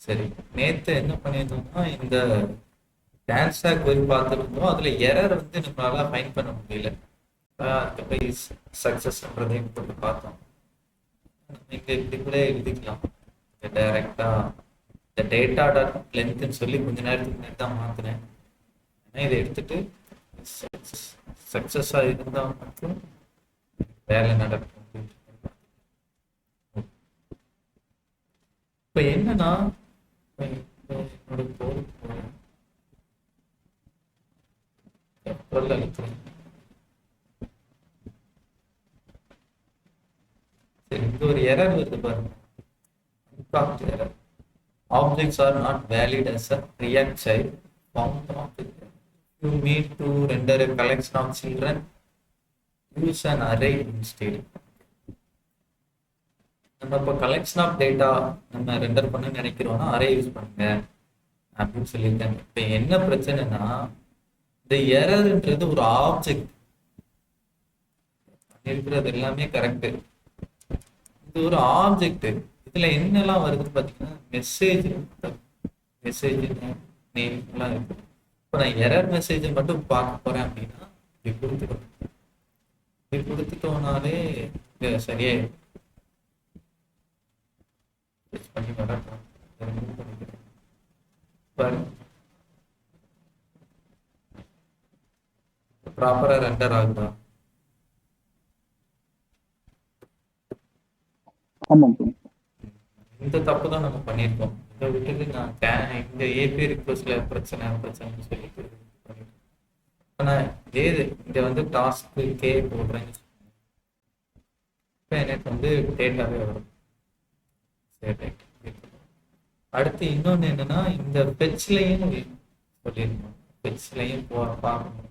சரி, நேத்து என்ன பண்ணியிருந்தோம்னா இந்த டான்ஸ் ஸ்டாக் போய் பார்த்துருந்தோம். அதுல எரர் வந்து நம்மளால ஃபைண்ட் பண்ண முடியல. அதுக்கு போய் சக்சஸ்ன்றதையும் போட்டு பார்த்தோம். நம்ம இங்க இப்படி கூட எழுதிக்கலாம். டைரக்டா இந்த டேட்டா டாட் லென்த்னு சொல்லி கொஞ்ச நேரத்துக்கு முன்னாடி தான் மாத்தினேன். ஆனா இதை எடுத்துட்டு சக்சஸா இருந்தா மட்டும் வேலை நடக்கும். இப்ப என்னன்னா என்னோட கோல் அழுத்துறேன். சரி, இங்க ஒரு எரர் வருது பாருங்க. Impact error. Objects are not valid as a React child found object. You need to render a collection of children. Use an array instead. நம்ம இப்போ கலெக்ஷன் ஆஃப் டேட்டா நம்ம ரெண்டர் பண்ண நினைக்கிறோம்னா அரே யூஸ் பண்ணுங்க அப்படின்னு சொல்லியிருக்காங்க. இப்போ என்ன பிரச்சனைனா இந்த எரர்ன்றது ஒரு ஆப்ஜெக்ட் இருக்கிறது எல்லாமே கரெக்டு. இது ஒரு ஆப்ஜெக்ட். இதுல என்னெல்லாம் வருதுன்னு பார்த்தீங்கன்னா மெசேஜ் நேம் எல்லாம் இருக்கு. இப்போ நான் எரர் மெசேஜை மட்டும் பார்க்க போறேன் அப்படின்னா இப்படி கொடுத்துக்கணும். இப்படி கொடுத்துட்டோம்னாலே சரியாயிடும். பண்ணி ப்ராப்பரா ரெண்டர் ஆகுதா? இந்த தப்பு தான் நம்ம பண்ணியிருக்கோம். இதை விட்டுட்டு நான் இந்த ஏபி ரிக்வெஸ்ட்ல பிரச்சனைன்னு சொல்லிட்டு நான் ஏது இங்க வந்து டாஸ்க் கே போடுறேன்னு இப்போ எனக்கு வந்து டேட்டாவே வரும். சரி, அடுத்து இன்னொன்று என்னன்னா இந்த பெட்ச்லையும் சொல்லியிருக்கோம். பெட்ச்லையும் பார்க்கணும்.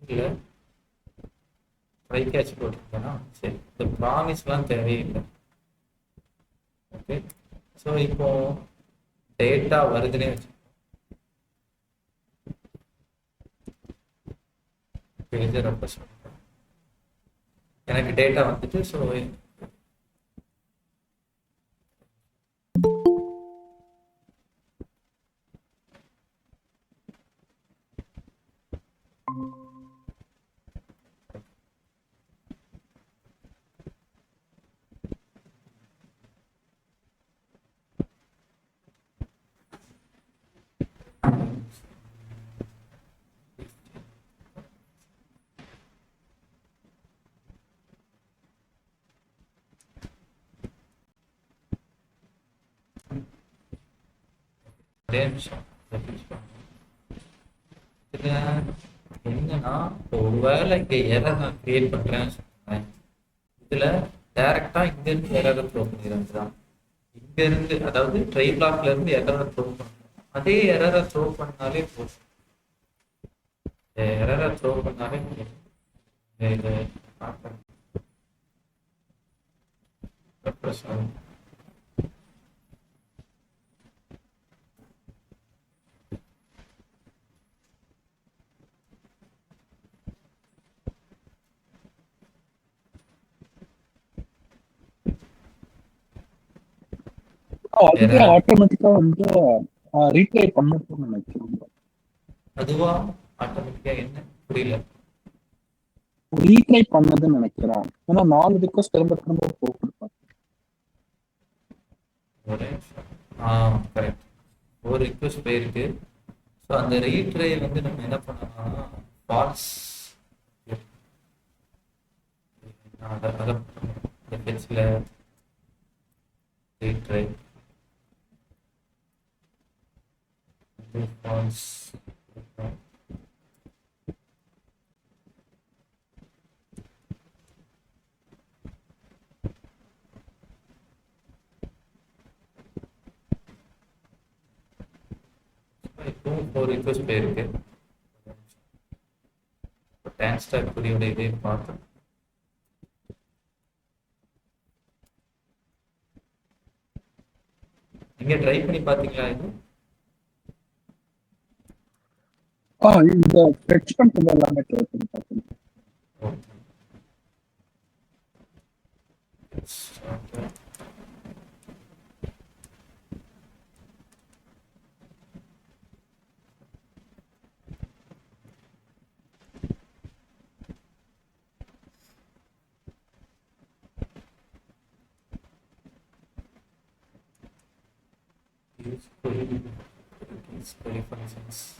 இல்லை ட்ரை கேட்ச் போட்டிருக்கேன்னா சரி, இந்த ப்ராமிஸ்லாம் தேவையில்லை. ஓகே, ஸோ இப்போ டேட்டா வருதுன்னே வச்சு பேஜை ரெஃப்ரெஷ் பண்ணுறேன். எனக்கு டேட்டா வந்துட்டு ஸோ என்னன்னா ஒருவேளை இங்க எரர் நான் கிரியேட் பண்றேன்னு சொன்னேன். இதுல டைரக்டா இங்க இருந்து எரரை த்ரோ பண்ணிடுறாங்க. இங்க இருந்து அதாவது ட்ரை பிளாக்ல இருந்து எரரை த்ரோ பண்ணணும். அதே எரரை த்ரோ பண்ணாலே போதும். எரரை த்ரோ பண்ணாலே போதும். அதுவே ஆட்டோமேட்டிக்கா வந்து ரீட்ரை பண்ணணும்னு நினைக்கிறேன். அதுவா ஆட்டோமேட்டிக்கா என்ன புரியல? ரீட்ரை பண்ணதுன்னு நினைக்கிறேன். ஏன்னா 4 ரிக்வெஸ்ட் திரும்ப திரும்ப போட்டுருப்பாங்க. கரெக்ட், ஒரு ரிக்வெஸ்ட் போயிருக்கு. ஸோ அந்த ரீட்ரை வந்து நம்ம என்ன பண்ணலாம்னா ஃபால்ஸ் ரீட்ரை ஃபால்ஸ் ஒரு ரிக்வெஸ்ட் போயிருக்கு. டான்ஸ் ஸ்டாக் குறியோட இதே பார்த்தோம். நீங்க ட்ரை பண்ணி பாத்தீங்களா இது? இந்த ஃபெட்ச் பண்றது எல்லாமே ட்ரை பண்ணி பார்த்தேன். query functions.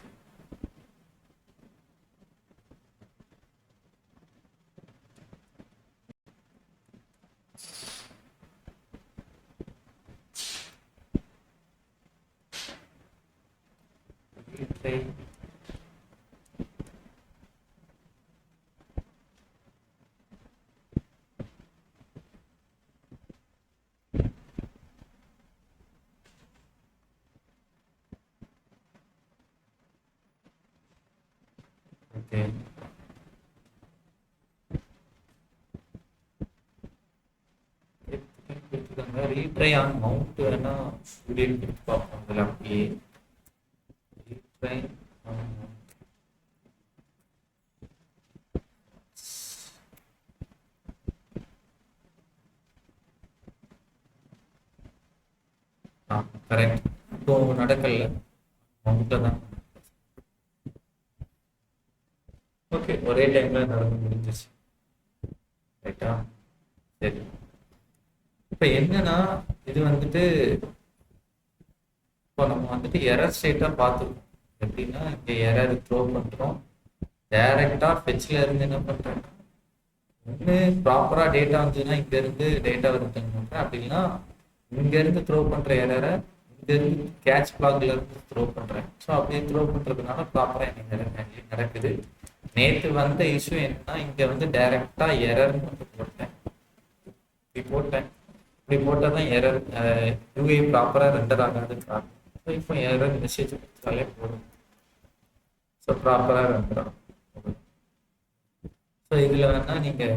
Retry. Okay. Retry on mount வேணா ஸ்டுடியோ கொடுத்து பார்ப்போம் அதில் அப்படியே ரீட்ரை ஆன் கரெக்ட். இப்போ நடக்கல, மவுண்ட்டில் தான். ஓகே, ஒரே டைம்ல நடந்து முடிஞ்சிச்சு. ரைட்டா? சரி. இப்போ என்னன்னா இது வந்துட்டு இப்போ நம்ம வந்துட்டு எரர் ஸ்டேட்டாக பார்த்துருக்கோம். எப்படின்னா இங்கே எரர் த்ரோ பண்ணுறோம், டைரெக்டாக ஃபெச்சில் இருந்து என்ன பண்ணுறேன்னா ஒன்று ப்ராப்பராக டேட்டா வந்துச்சுன்னா இங்கேருந்து டேட்டா ரிட்டர்ன் பண்ணுறேன், அப்படின்னா இங்கேருந்து த்ரோ பண்ணுற எரரை இங்கேருந்து கேட்ச் பிளாக்ல இருந்து த்ரோ பண்ணுறேன். ஸோ அப்படியே த்ரோ பண்ணுறதுனால ப்ராப்பராக எனக்கு எரர் ஹேண்ட்லிங் நடக்குது. நேற்று வந்த இஷ்யூ என்னன்னா இங்கே வந்து டைரெக்டாக எரர்னு வந்து போட்டேன். இப்படி போட்டால் தான் எரர் யூஏ ப்ராப்பராக ரெண்டர் ஆகாதுன்னு காரணம். ஸோ இப்போ எரர் மெசேஜ் கொடுத்தாலே போதும். ஸோ ப்ராப்பராக ரெண்டர் ஆகும். ஸோ இதில் வேணால் நீங்கள்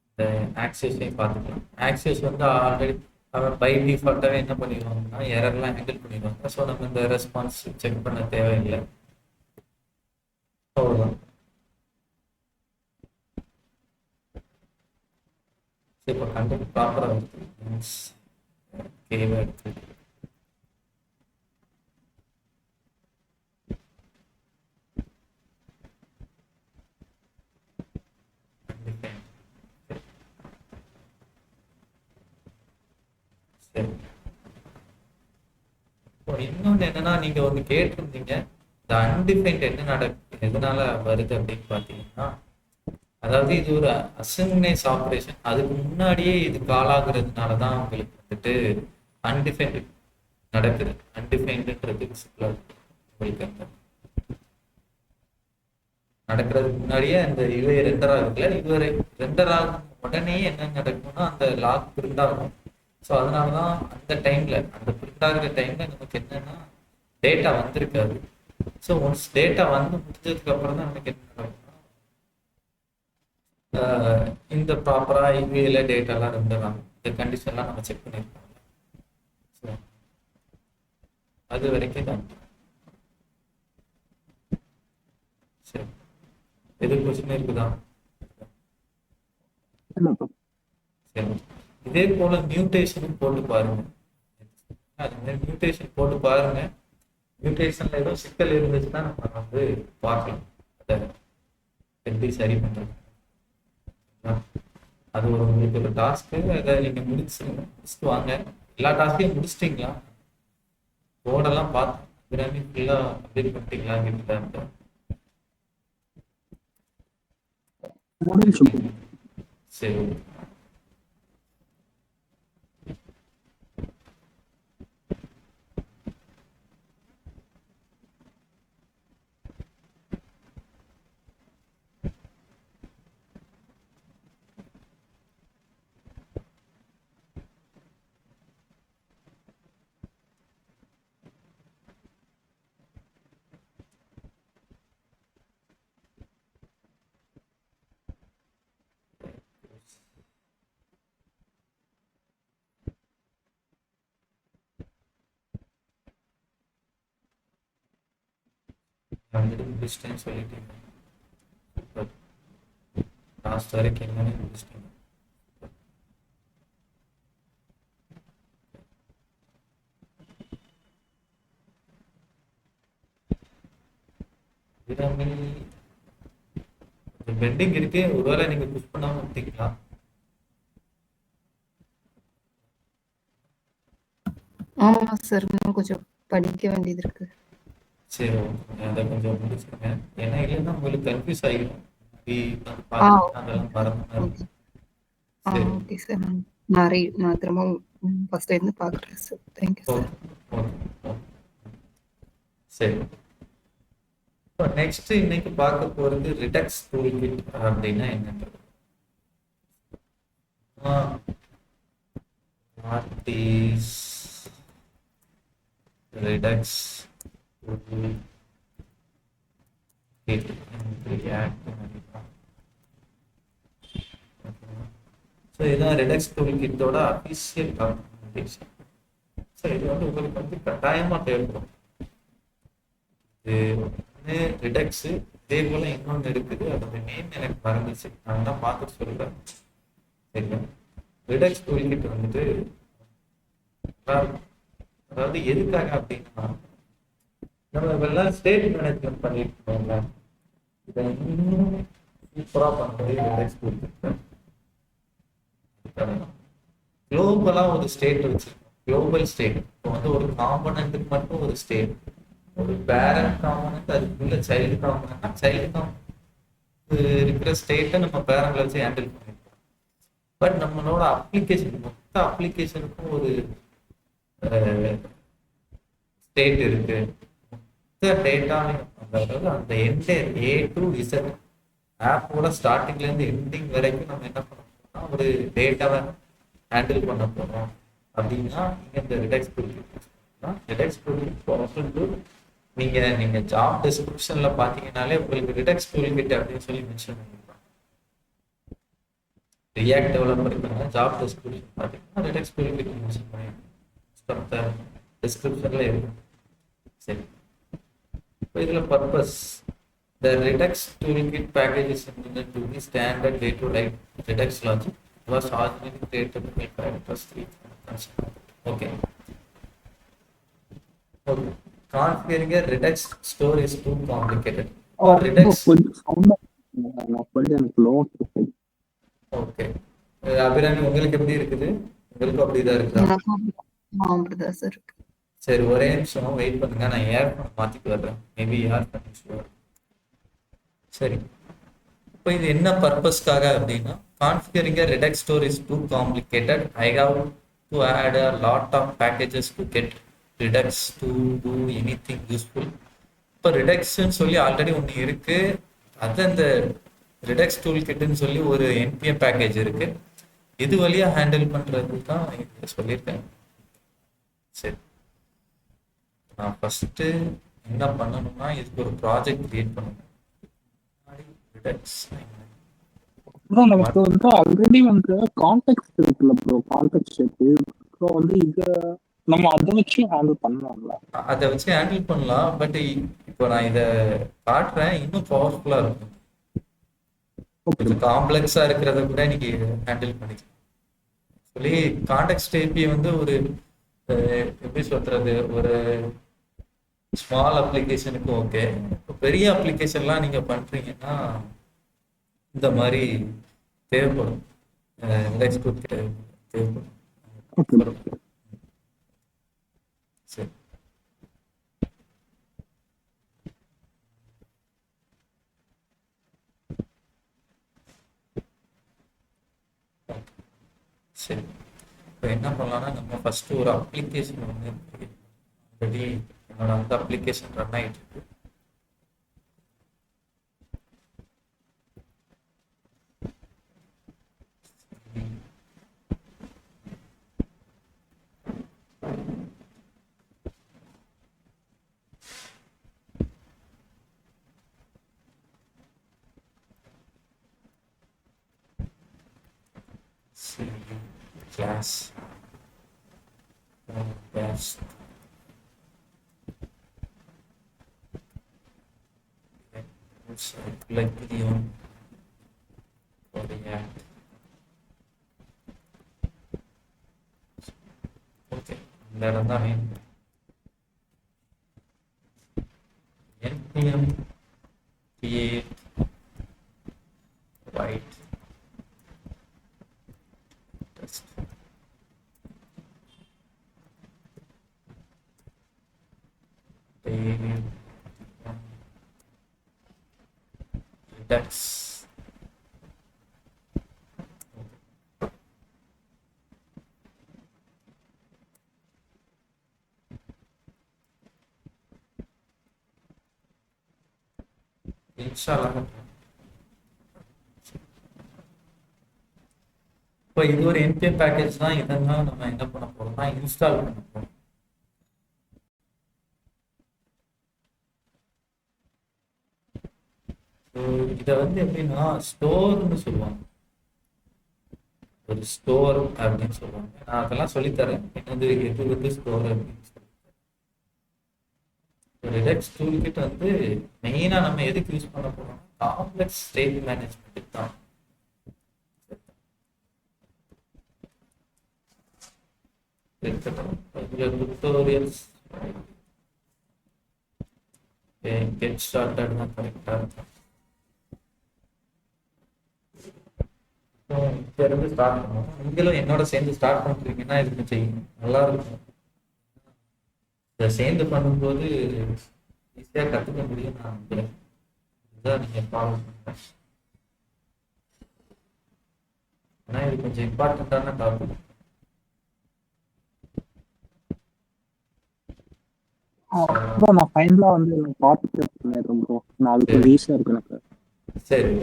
இந்த ஆக்சஸையும் பார்த்துக்கலாம். ஆக்சஸ் வந்து ஆல்ரெடி அவன் பை டிஃபால்ட்டாகவே என்ன பண்ணிடுவாங்கன்னா எரர்லாம் ஹேண்டில் பண்ணிடுவாங்க. ஸோ நம்ம இந்த ரெஸ்பான்ஸ் செக் பண்ண தேவையில்லை. அவ்வளோதான். இப்போ கண்டென்ட் ப்ராப்பராக இருக்குது, கேவாக இருக்குது. சரி, இப்போ இன்னொன்று என்னன்னா நீங்க ஒன்று கேட்டிருந்தீங்க, இந்த அன்டிஃபைன்ட் என்ன எதனால வருது அப்படின்னு பார்த்தீங்கன்னா, அதாவது இது ஒரு அசிங்னைஸ் ஆப்ரேஷன். அதுக்கு முன்னாடியே இது கால் ஆகுறதுனால தான் உங்களுக்கு வந்துட்டு அன்டிஃபைன்டு நடக்குது. அன்டிஃபைன்டுன்றது உங்களுக்கு நடக்கிறதுக்கு முன்னாடியே அந்த இவை ரெண்டர் ஆகுதுல, இவரை ரெண்டர் ஆகும் உடனே என்ன நடக்கும்னா அந்த லாக் பிரிண்ட் ஆகும். ஸோ அதனாலதான் அந்த டைம்ல அந்த பிரிண்ட் ஆகிற டைம்ல நமக்கு என்னன்னா டேட்டா வந்திருக்காது. ஸோ ஒன்ஸ் டேட்டா வந்து முடிஞ்சதுக்கு அப்புறம் தான் நமக்கு என்ன நடக்கும்னா இந்த ப்ராப்பரா இவியில டேட்டாலாம் ரெண்டர் ஆகும். இந்த கண்டிஷன்லாம் நம்ம செக் பண்ணியிருக்கோம். ஸோ அது வரைக்கும் தான். சரி, எது கொஸ்டின் இருக்குதா? சரி, இதே போல மியூட்டேஷன் போட்டு பாருங்க. அது மாதிரி மியூட்டேஷன் போட்டு பாருங்க. மியூட்டேஷன்ல ஏதோ சிக்கல் இருந்துச்சுன்னா நம்ம வந்து பார்க்கலாம் அதை எப்படி சரி பண்றது. அது உங்களுக்கு ஒரு டாஸ்க்கு, அதை நீங்க முடிச்சுட்டு வாங்க. எல்லா டாஸ்கையும் முடிச்சிட்டீங்களா? கோடெல்லாம் பார்த்து ஃபுல்லா அப்டேட் பண்ணிட்டீங்களா? வீட்டுல சரி, வந்துட்டு முடிச்சிட்டேன்னு சொல்லிட்டீங்க. லாஸ்ட் வரைக்கும் என்னன்னு முடிச்சிட்டீங்க. பெண்டிங் இருக்கு, ஒருவேளை நீங்க புஷ் பண்ணாம விட்டீங்களா? ஆமா சார். இன்னும் கொஞ்சம் படிக்க வேண்டியது இருக்கு. சரி, ஓகே. அதை கொஞ்சம் முடிச்சுருங்க. ஏன்னா இல்லைன்னா உங்களுக்கு கன்ஃபியூஸ் ஆகிடும். இப்படி வந்து ஆ பார்த்துட்டு ஓகே. அதெல்லாம் மறந்த மாதிரி ஓகே. இருக்கும். சரி, ஓகே சார். நான் திரும்ப ஃபர்ஸ்ட்ல இருந்து பார்க்குறேன் sir. Thank you sir. Okay, okay, okay. சரி. இப்போ நெக்ஸ்ட் இன்னைக்கு பார்க்க போறது ரிடக்ஸ் டூல் கிட் அப்படின்னா என்னன்றது. What is Redux tool kit React. So இதுதான் ரிடக்ஸ் டூல் கிட்டோட அஃபிஷியல் டாக்குமெண்டேஷன். ஸோ இது வந்து உங்களுக்கு வந்து கட்டாயமாக தேவைப்படும். இது ஒன்று ரிடக்ஸு, இதே போல் இன்னொன்று இருக்குது, அதோட நேம் எனக்கு மறந்துச்சு, நான் தான் பார்த்துட்டு சொல்கிறேன். சரிங்களா? ரிடக்ஸ் டூல் கிட் வந்துட்டு அதாவது எதுக்காக அப்படின்னா நம்ம எல்லாம் ஸ்டேட் மேனேஜ்மெண்ட் பண்ணிட்டு இருக்கோம்ல, இதை இன்னும் சூப்பராக பண்ணுறது ரிடக்ஸ் டூல் கிட். குளோபலா ஒரு ஸ்டேட் வச்சிருக்கோம். குளோபல் ஸ்டேட் இப்போ வந்து ஒரு காம்பனண்ட்டுக்கு மட்டும் ஒரு ஸ்டேட், ஒரு பேரண்ட் காம்பனண்ட், அதுக்குள்ள சைல்டு காம்பனண்ட்னா சைல்டு காம்பனண்ட் இருக்கிற ஸ்டேட்டை நம்ம பேரண்ட்ல வச்சு ஹேண்டில் பண்ணிருக்கோம். பட் நம்மளோட அப்ளிகேஷன், மொத்த அப்ளிகேஷனுக்கும் ஒரு ஸ்டேட் இருக்கு. மொத்த டேட்டாவையும், அதாவது அந்த என்டையர் ஏ டு இசட் ஆப்போட ஸ்டார்டிங்ல இருந்து எண்டிங் வரைக்கும் நம்ம என்ன பண்ணோம்னா ஒரு டேட்டாவை ஹேண்டில் பண்ண போறோம் அப்படின்னா இங்க இந்த ரிடக்ஸ் டூல் ரிடக்ஸ் டூல் நீங்க ஜாப் டிஸ்கிரிப்ஷன்ல பாத்தீங்கன்னாலே உங்களுக்கு ரிடக்ஸ் டூல் கிட் அப்படின்னு சொல்லி மென்ஷன் பண்ணிருப்பாங்க. ரியாக்ட் டெவலப்பர் ஜாப் டிஸ்கிரிப்ஷன் பாத்தீங்கன்னா ரிடக்ஸ் டூல் கிட் மென்ஷன் பண்ணிருப்பாங்க. டிஸ்கிரிப்ஷன்ல இருக்கும். சரி, இப்போ இதுல purpose the Redux toolkit package is implemented to be standard day-to-day Redux logic. It was originally created to make characters treat. Okay. Okay. Configuring a Redux store is too complicated. Or Redux. Okay. Abirami உங்களுக்கு எப்படி இருக்குது? உங்களுக்கு அப்படிதான் இருக்குதா? அப்படிதான் sir இருக்கு. சரி, ஒரே நிமிஷம் வெயிட் பண்ணுங்க, நான் ஏர்ஃபோன் மாத்திட்டு வர்றேன். Maybe earphone issue. சரி, இப்போ இது என்ன பர்பஸ்க்காக அப்படின்னா configuring Redux store is too complicated. I have to add a lot of packages to get Redux to do anything useful. இப்போ ரிடக்ஸ்ன்னு சொல்லி ஆல்ரெடி ஒன்று இருக்கு, அது அந்த ரிடக்ஸ் டூல் கிட்னு சொல்லி ஒரு என்பிஎம் பேக்கேஜ் இருக்கு. இது வழியா ஹேண்டில் பண்றது தான் இது சொல்லியிருக்கேன். சரி, நான் ஃபர்ஸ்ட் என்ன பண்ணணும்னா இதுக்கு ஒரு ப்ராஜெக்ட் கிரியேட் பண்ணணும். நமக்கு வந்து ஆல்ரெடி வந்து கான்டெக்ஸ்ட் இருக்குல்ல ப்ரோ, கான்டெக்ஸ்ட் இருக்கு. ஸோ வந்து இத நம்ம அதை வச்சு ஹேண்டில் பண்ணலாம்ல? அதை வச்சு ஹேண்டில் பண்ணலாம், பட் இப்போ நான் இதை காட்டுறேன், இன்னும் பவர்ஃபுல்லா இருக்கும். கொஞ்சம் காம்ப்ளெக்ஸா இருக்கிறத கூட நீங்க ஹேண்டில் பண்ணிக்கலாம். சொல்லி கான்டெக்ஸ்ட் ஏபி வந்து ஒரு எப்படி சொல்றது, ஒரு ஸ்மால் அப்ளிகேஷனுக்கு ஓகே. இப்போ பெரிய அப்ளிகேஷன்லாம் நீங்க பண்றீங்கன்னா இந்த மாதிரி தேவைப்படும், ரிடக்ஸ் டூல் கிட் தேவைப்படும். சரி, சரி. இப்போ என்ன பண்ணலாம்னா நம்ம ஃபர்ஸ்ட் ஒரு அப்ளிகேஷன் வந்து ஆல்ரெடி என்னோட அந்த அப்ளிகேஷன் ரன் ஆகிட்டு இருக்கு. class best like video for React. Okay, இந்த இடம் தான் வேணும். npm create write test. டெக்ஸ். இன்ஸ்டால் ஆகட்டும். இப்போ இது ஒரு npm பேக்கேஜ் தான். இதெல்லாம் நம்ம என்ன பண்ண போறோம்னா இன்ஸ்டால் பண்ண போறோம். ஸோ இதை வந்து எப்படின்னா ஸ்டோர்னு சொல்லுவாங்க. ஒரு ஸ்டோர் அப்படின்னு சொல்லுவாங்க. நான் அதெல்லாம் சொல்லித்தரேன் என்னது எது வந்து ஸ்டோர் அப்படின்னு சொல்லி. ரிடக்ஸ் டூல் கிட் வந்து மெயினா நம்ம எதுக்கு யூஸ் பண்ண போறோம்? காம்ப்ளெக்ஸ் ஸ்டேட் மேனேஜ்மெண்ட் தான். டுட்டோரியல்ஸ் கெட் ஸ்டார்டட் தான் கரெக்டா இருக்கும். இங்க இருந்து ஸ்டார்ட் பண்ணுவோம். நீங்களும் என்னோட சேர்ந்து ஸ்டார்ட் பண்றீங்கன்னா இது கொஞ்சம் நல்லா இருக்கும். இதை சேர்ந்து பண்ணும்போது ஈஸியா கத்துக்க முடியும். நான் நம்புறேன். இதுதான் நீங்க ஃபாலோ பண்ணுறேன். ஆனா இது கொஞ்சம் இம்பார்ட்டன்டான டாபிக். ப்ரோ நான் ஃபைனலா வந்து பார்த்துட்டு பண்ணிடுறேன் ப்ரோ. நான் அதுக்கு ஈஸியா இருக்கு எனக்கு. சரி,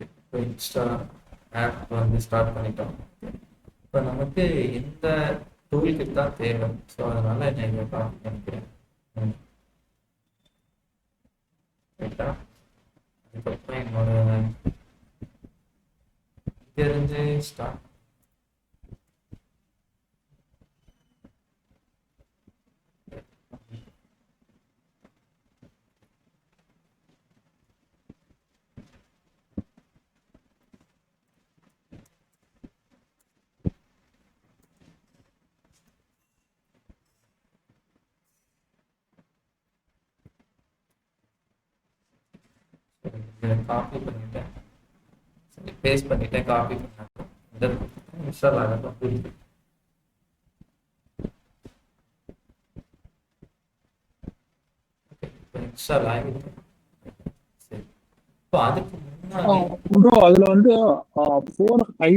இப்போ இன்ஸ்டா ஆப் வந்து ஸ்டார்ட் பண்ணிட்டோம். இப்போ நமக்கு இந்த டூல் கிட் தான் தேவை. ஸோ அதனால நான் இதை காப்பி பண்ணிக்கிறேன். ரைட்டா? அதுக்கப்புறம் என்னோட இருந்து ஸ்டார்ட் காப்பி பண்ணிட்டேன். சரி, பேஸ்ட் பண்ணிட்டேன். காப்பி பண்ணேன். இந்த இன்ஸ்டால் ஆகட்டும். புரியுது. இப்போ இன்ஸ்டால் ஆகிட்டு. சரி, இப்போ அதுக்கு முன்னாடி ப்ரோ அதுல வந்து 4 ஹை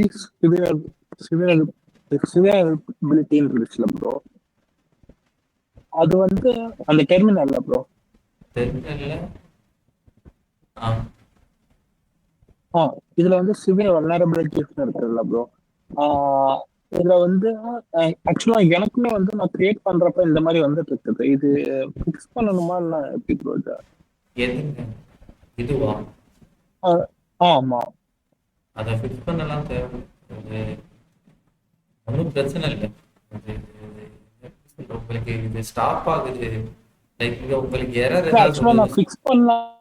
சிவியரபிலிட்டின்னு இருந்துச்சுல ப்ரோ. அது வந்து அந்த டெர்மினல்ல ப்ரோ. தெரியல. இதுல வந்து சிவியர் வல்னரபிலிட்டிஸ் இருக்குல்ல ப்ரோ. இதுல வந்து ஆக்சுவலா எனக்குமே வந்து நான் கிரியேட் பண்றப்ப இந்த மாதிரி வந்துட்டு இருக்குது. இது ஃபிக்ஸ் பண்ணணுமா இல்லை எப்படி ப்ரோ? எதுங்க இதுவா? ஆமா, அதை ஃபிக்ஸ் பண்ணலாம் தேவை. ஒன்றும் பிரச்சனை இல்லை. உங்களுக்கு இது ஸ்டாப் ஆகுது. லைக் உங்களுக்கு எரர் ஆக்சுவலா நான் ஃபிக்ஸ் பண்ணலாம்னு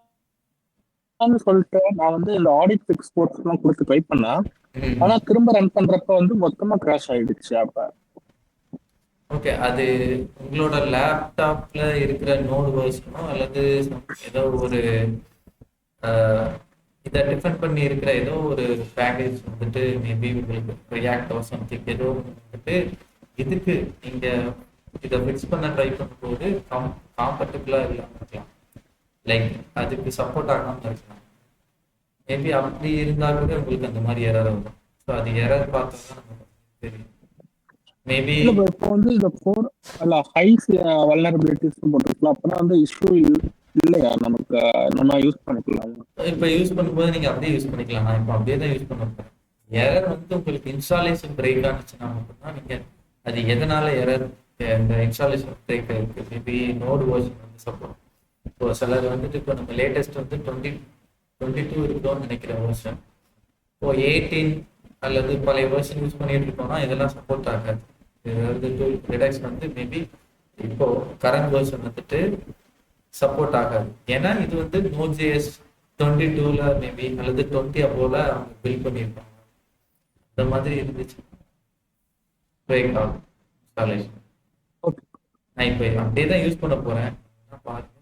சொல்லிட்டு நான் வந்து இந்த ஆடிட் ஃபிக்ஸ் போர்ட்ஸ்லாம் கொடுத்து ட்ரை பண்ணேன். ஆனா திரும்ப ரன் பண்றப்ப வந்து மொத்தமா கிராஷ் ஆயிடுச்சு. அப்ப ஓகே, அது உங்களோட லேப்டாப்ல இருக்கிற நோடு வெர்ஷனோ அல்லது ஏதோ ஒரு இதை டிஃபெண்ட் பண்ணி இருக்கிற ஏதோ ஒரு பேக்கேஜ் வந்துட்டு மேபி உங்களுக்கு ரியாக்ட் ஆர் சம்திங் ஏதோ வந்துட்டு இதுக்கு நீங்க இதை ஃபிக்ஸ் பண்ண ட்ரை பண்ணும்போது காம்பர்டபுளா இல்லாம இருக்கலாம். லைக் அதுக்கு சப்போர்ட் ஆகாம இருக்கலாம். மேபி அப்படி இருந்தா கூட உங்களுக்கு அந்த மாதிரி எரர் வரும். ஸோ அது எரர் பார்த்தா தான் நமக்கு தெரியும். மேபி இப்போ வந்து இந்த 4 ஹை வல்னரபிலிட்டிஸ் போட்டுருக்கலாம். அப்பதான் வந்து இஷ்யூ இல்லையா நமக்கு? நம்ம யூஸ் பண்ணிக்கலாம். இப்போ யூஸ் பண்ணும்போது நீங்க அப்படியே யூஸ் பண்ணிக்கலாம். நான் இப்போ அப்படியே தான் யூஸ் பண்ண போறேன். எரர் வந்து உங்களுக்கு இன்ஸ்டாலேஷன் பிரேக் ஆனிச்சுன்னா மட்டும்தான் நீங்க அது எதனால எரர் இந்த இன்ஸ்டாலேஷன் பிரேக் ஆயிருக்கு. மேபி நோடு வெர்ஷன் வந்து சப்போர்ட். இப்போ சிலர் வந்துட்டு இப்போ நம்ம லேட்டஸ்ட் வந்து 22 இருக்கோம்னு நினைக்கிற வெர்ஷன். இப்போ 18 அல்லது பழைய வெர்ஷன் யூஸ் பண்ணிட்டு இருக்கோம்னா இதெல்லாம் சப்போர்ட் ஆகாது. ரிடக்ஸ் வந்து மேபி இப்போ கரண்ட் வெர்ஷன் வந்துட்டு சப்போர்ட் ஆகாது. ஏன்னா இது வந்து Node.js 22ல மேபி அல்லது 20 அப்போல அவங்க பில்ட் பண்ணியிருப்பாங்க. இந்த மாதிரி இருந்துச்சு பிரேக் ஆகும் இன்ஸ்டாலேஷன். நான் இப்போ அப்படியே தான் யூஸ் பண்ண போறேன். பாருங்க,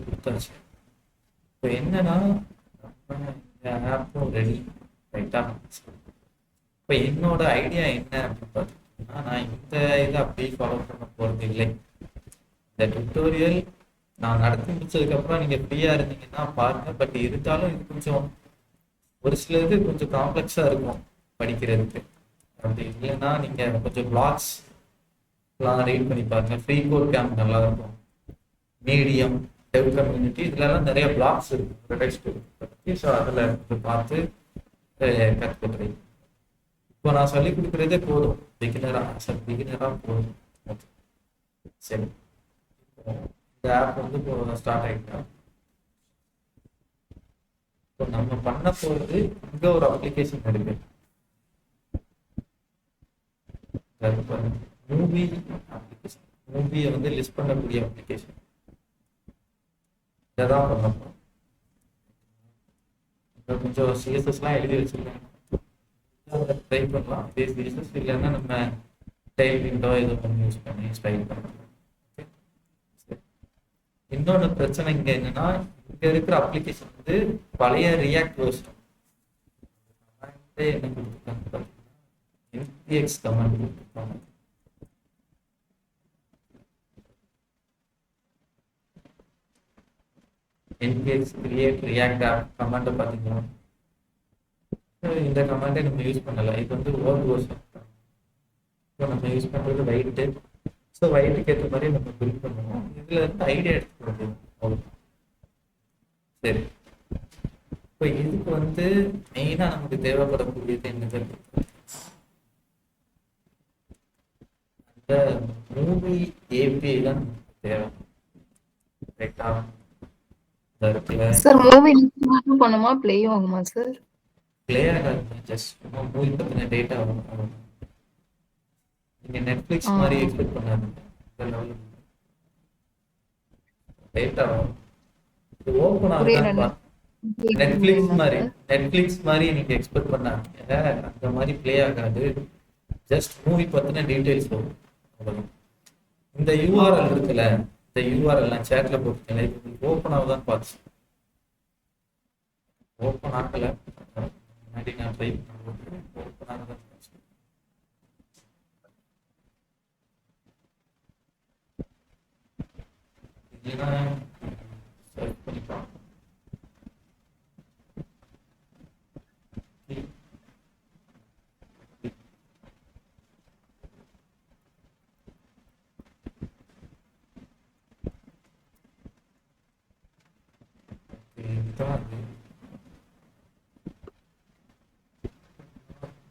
கொடுத்தாச்சு. இப்போ என்னன்னா ஆப்பும் ரெடி ரைட்டா. இப்போ என்னோட ஐடியா என்ன அப்படின்னு பார்த்துக்கிட்டீங்கன்னா ஆனா நான் இந்த இதை அப்படியே ஃபாலோ பண்ண போறது இல்லை. இந்த டுட்டோரியல் நான் நடத்தி முடிச்சதுக்கு அப்புறம் நீங்க ஃப்ரீயா இருந்தீங்கன்னா பாருங்க. பட் இருந்தாலும் இது கொஞ்சம் ஒரு சில இது கொஞ்சம் காம்ப்ளெக்ஸா இருக்கும் படிக்கிறதுக்கு. அப்படி இல்லைன்னா நீங்க கொஞ்சம் பிளாக்ஸ் எல்லாம் ரீட் பண்ணி பாருங்க. ஃப்ரீ கோட் கேம்ப் நல்லா இருக்கும். மீடியம், டெவ் கம்யூனிட்டி, இதுலலாம் நிறைய பிளாக்ஸ் இருக்கு டெக்ஸ்ட் பற்றி. ஸோ அதில் கொஞ்சம் பார்த்து கற்றுக்கிறேன். இப்போ நான் சொல்லி கொடுக்குறதே போதும், பிகினராக போதும். Okay. சரி, இந்த ஆப் வந்து இப்போ ஸ்டார்ட் ஆகிட்டா இப்போ நம்ம பண்ண போகிறது இங்கே ஒரு அப்ளிகேஷன் இருக்கு. மூவி அப்ளிகேஷன், மூவியை வந்து லிஸ்ட் பண்ணக்கூடிய அப்ளிகேஷன். இதை தான் பண்ண போகிறோம். இப்போ கொஞ்சம் சிஎஸ்எஸ்லாம் எழுதி வச்சிருக்கேன், ட்ரை பண்ணலாம். இதே சிஎஸ்எஸ் இல்லைன்னா நம்ம டைல் விண்டோ ஏதோ ஒன்று யூஸ் பண்ணி ஸ்டைல் பண்ணலாம். இன்னொன்று பிரச்சனை இங்கே என்னன்னா, இங்கே இருக்கிற அப்ளிகேஷன் வந்து பழைய ரியாக்ட் வெர்ஷன். என்ன கொடுத்துருக்காங்க, npx கமாண்ட் கொடுத்துருக்காங்க. npx create react app கமாண்டை பார்த்தீங்கன்னா இந்த கமாண்டை நம்ம யூஸ் பண்ணல. இது வந்து ஓல்டு வெர்ஷன். இப்போ நம்ம யூஸ் பண்ணுறது வைட்டு. ஸோ வைட்டுக்கு ஏற்ற மாதிரி நம்ம பில்ட் பண்ணுவோம். இதில் இருந்து ஐடியா எடுத்துக்கிறது அவ்வளோ. சரி, இப்போ இதுக்கு வந்து மெயினாக நமக்கு தேவைப்படக்கூடியது என்னது, அந்த மூவி ஏபிஐ தான் தேவை. ரைட்டா? இருக்குல்ல, சார் மூவி பண்ணுமா ப்ளே ஆகுமா சார்? பிளே ஆகாது, ஜஸ்ட் சும்மா மூவி பற்றின டேட்டா வரும். நீங்கள் நெட்ஃப்ளிக்ஸ் மாதிரி எக்ஸ்பெக்ட் பண்ணாதீங்க. இந்த லெவலில் டேட்டா வரும். இது ஓப்பன் ஆகுதா? நெட்ஃப்ளிக்ஸ் மாதிரி நீங்க எக்ஸ்பெக்ட் பண்ணாங்க, அந்த மாதிரி பிளே ஆகாது. ஜஸ்ட் மூவி பத்தின டீடைல்ஸ் வரும். அவ்வளவுதான். இந்த யூஆர்எல் இருக்குல்ல, இந்த யூஆர்எல் நான் சேட்ல போட்டுருக்கேன். இது ஓப்பன் ஆகுதான்னு பார்த்து ஓப்பன் ஆகல. முன்னாடி நான் ட்ரை பண்ண ஓப்பன் ஆகுதான் இல்லைன்னா சர்ச் பண்ணி பார்ப்போம்.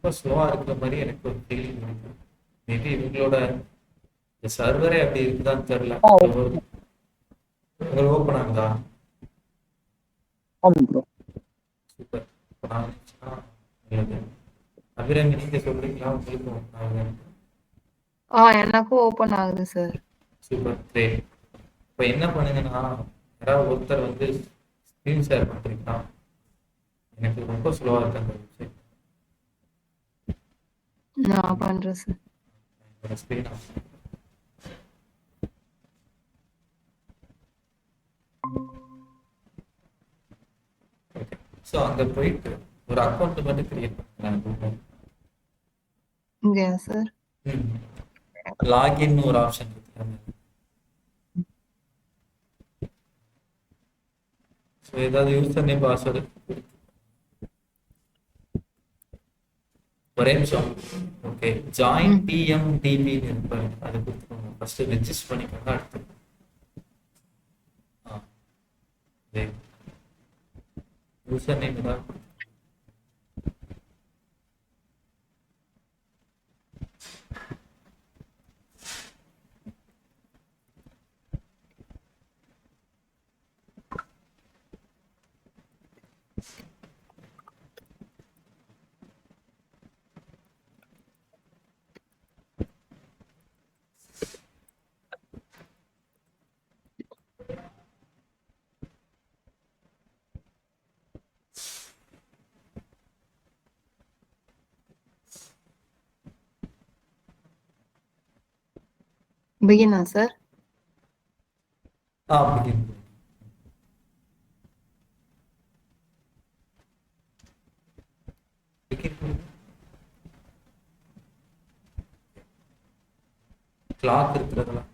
ரொம்ப ஸ்லோவா இருக்கிற மாதிரி எனக்கு ஒரு ஃபீலிங் இருக்கு. மேபி இவங்களோட சர்வரே அப்படி இருக்குதான்னு தெரியல. உங்களுக்கு ஓப்பன் ஆகுதா? ஆமாம் ப்ரோ. சூப்பர். அபிராமி நீங்க சொல்றீங்களா? உங்களுக்கு ஓப்பன் ஆகுது? எனக்கும் ஓப்பன் ஆகுது சார். Super, great. இப்போ என்ன பண்ணுங்கன்னா, யாராவது ஒருத்தர் வந்து ஸ்க்ரீன் ஷேர் பண்ணுறீங்களா? எனக்கு ரொம்ப ஸ்லோவாக இருக்கு அந்த வெப்சைட். நான் பண்றேன் சார். என்னோட ஸ்க்ரீன் ஓகே. ஸோ அங்கே போயிட்டு ஒரு அக்கௌண்ட் மட்டும் கிரியேட் பண்ணுங்க. இங்கயா சார்? லாகின் ஒரு ஆப்ஷன் இருக்கு. ஸோ ஏதாவது யூசர் நேம் பாஸ்வேர்டு ஒரே நிமிஷம். ஓகே, ஜாயின் டிஎம்டிபின்னு இருப்பாரு, அதை கொடுத்துக்கோங்க. ஃபர்ஸ்ட் ரெஜிஸ்டர் பண்ணிக்கோங்க. அடுத்து யூசர் நேம் தான். பிகினா சார்? begin. கிளாக் இருக்கிறதெல்லாம்.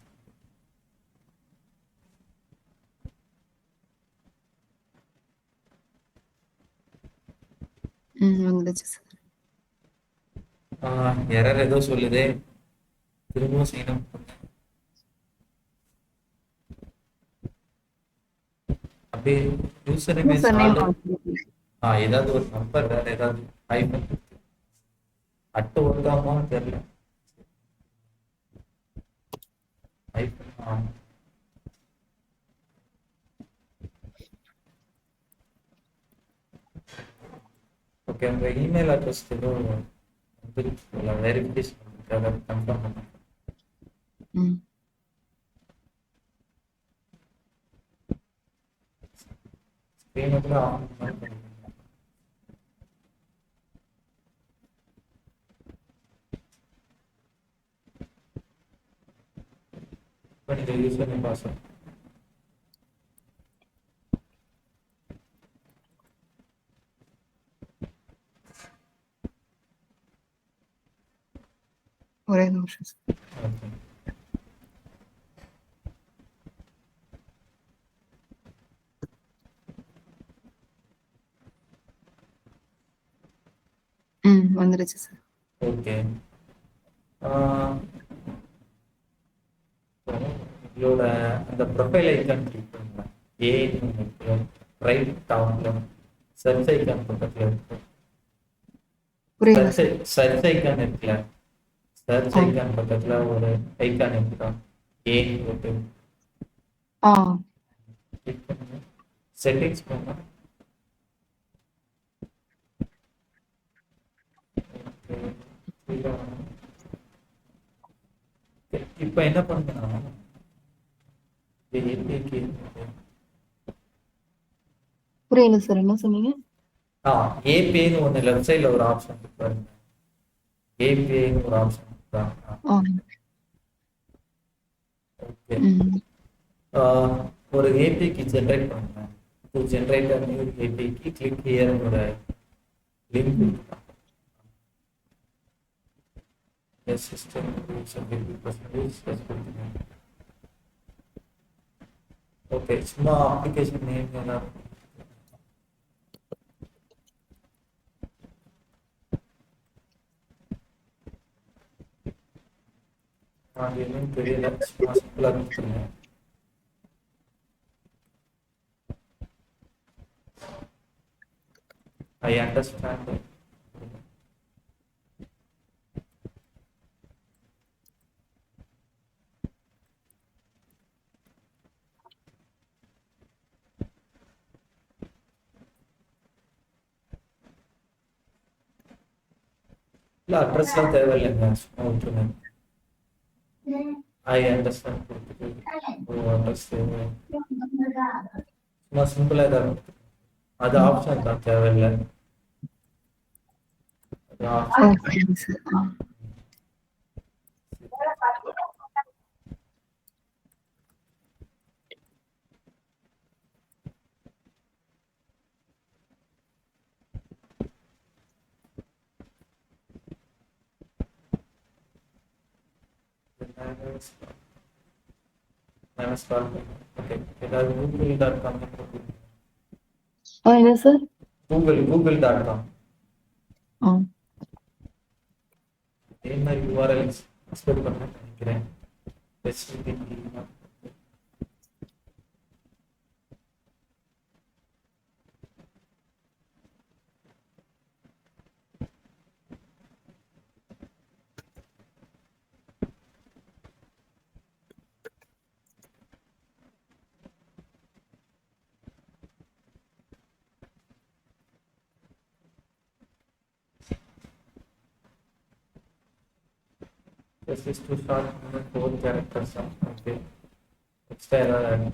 வந்துருச்சு சார். எரர் ஏதோ சொல்லுதே, திரும்பவும் செய்யணும். அப்படியே யூசர் நேம் ஏதாவது ஒரு நம்பர் வேற ஏதாவது ஐபன் அட்டு ஒருத்தாமான்னு தெரியல. ஐபன் ஓகே, உங்க இமெயில் அட்ரஸ் ஏதோ வெரிஃபிகேஷன் கன்ஃபார்ம் பண்ணுங்க. ஸ்க்ரீனை கூட ஆன் பண்ணுங்க. இப்போ நீங்கள் யூசர் நேம் பாஸ்வேர்ட் ஒரே நிமிஷம் சார். ஓகே. வந்துருச்சு சார். ஓகே, உங்களோட அந்த ப்ரொஃபைல் ஐக்கான் கிளிக் பண்ணுங்க. ரைட் டாப்ல சர்ச் ஐக்கான் பக்கத்துல இருக்கு. புரியல சார். சர்ச் ஐக்கான் இருக்குல்ல, சர்ச் ஐக்கான் பக்கத்துல ஒரு ஐக்கான் இருக்குதா, ஏன்னு போட்டு கிளிக் பண்ணுங்க. செட்டிங்ஸ் போங்க. இப்ப என்ன பண்ணுனா புரியல சார், என்ன சொன்னீங்க? ஏபிஐன்னு ஒண்ணு லெஃப்ட் சைடுல ஒரு ஆப்ஷன் இருக்கு பாருங்க. ஏபிஐன்னு ஒரு ஆப்ஷன் இருக்கா? ஓகே, ஒரு ஏபிஐக்கு ஜெனரேட் பண்ணுங்க. To generate a new API click here ஒரு லிங்க் இருக்கு. Yes, system rules and percentage கொடுத்துருங்க. ஓகே, சும்மா அப்ளிகேஷன் நேம் எல்லாம் அது என்னன்னு தெரியல, சும்மா சிம்பிளா கொடுத்துருங்க. I understand. இல்ல அட்ரஸ்லாம் தேவையில்லைங்க, சும்மா விட்டுருங்க. ஐ அண்டர்ஸ்டாண்ட் கொடுத்துட்டு அட்ரஸ் தேவை, சும்மா சிம்பிளா தான் அது ஆப்ஷன் தான், தேவையில்லை. அது ஆப்ஷன். ஓகே, ஏதாவது google.com என்ன சார்? google.com இதே மாதிரி URL எக்ஸ்போர்ட் பண்ண நினைக்கிறேன். This is to start with 4 characters. Okay. Extra error.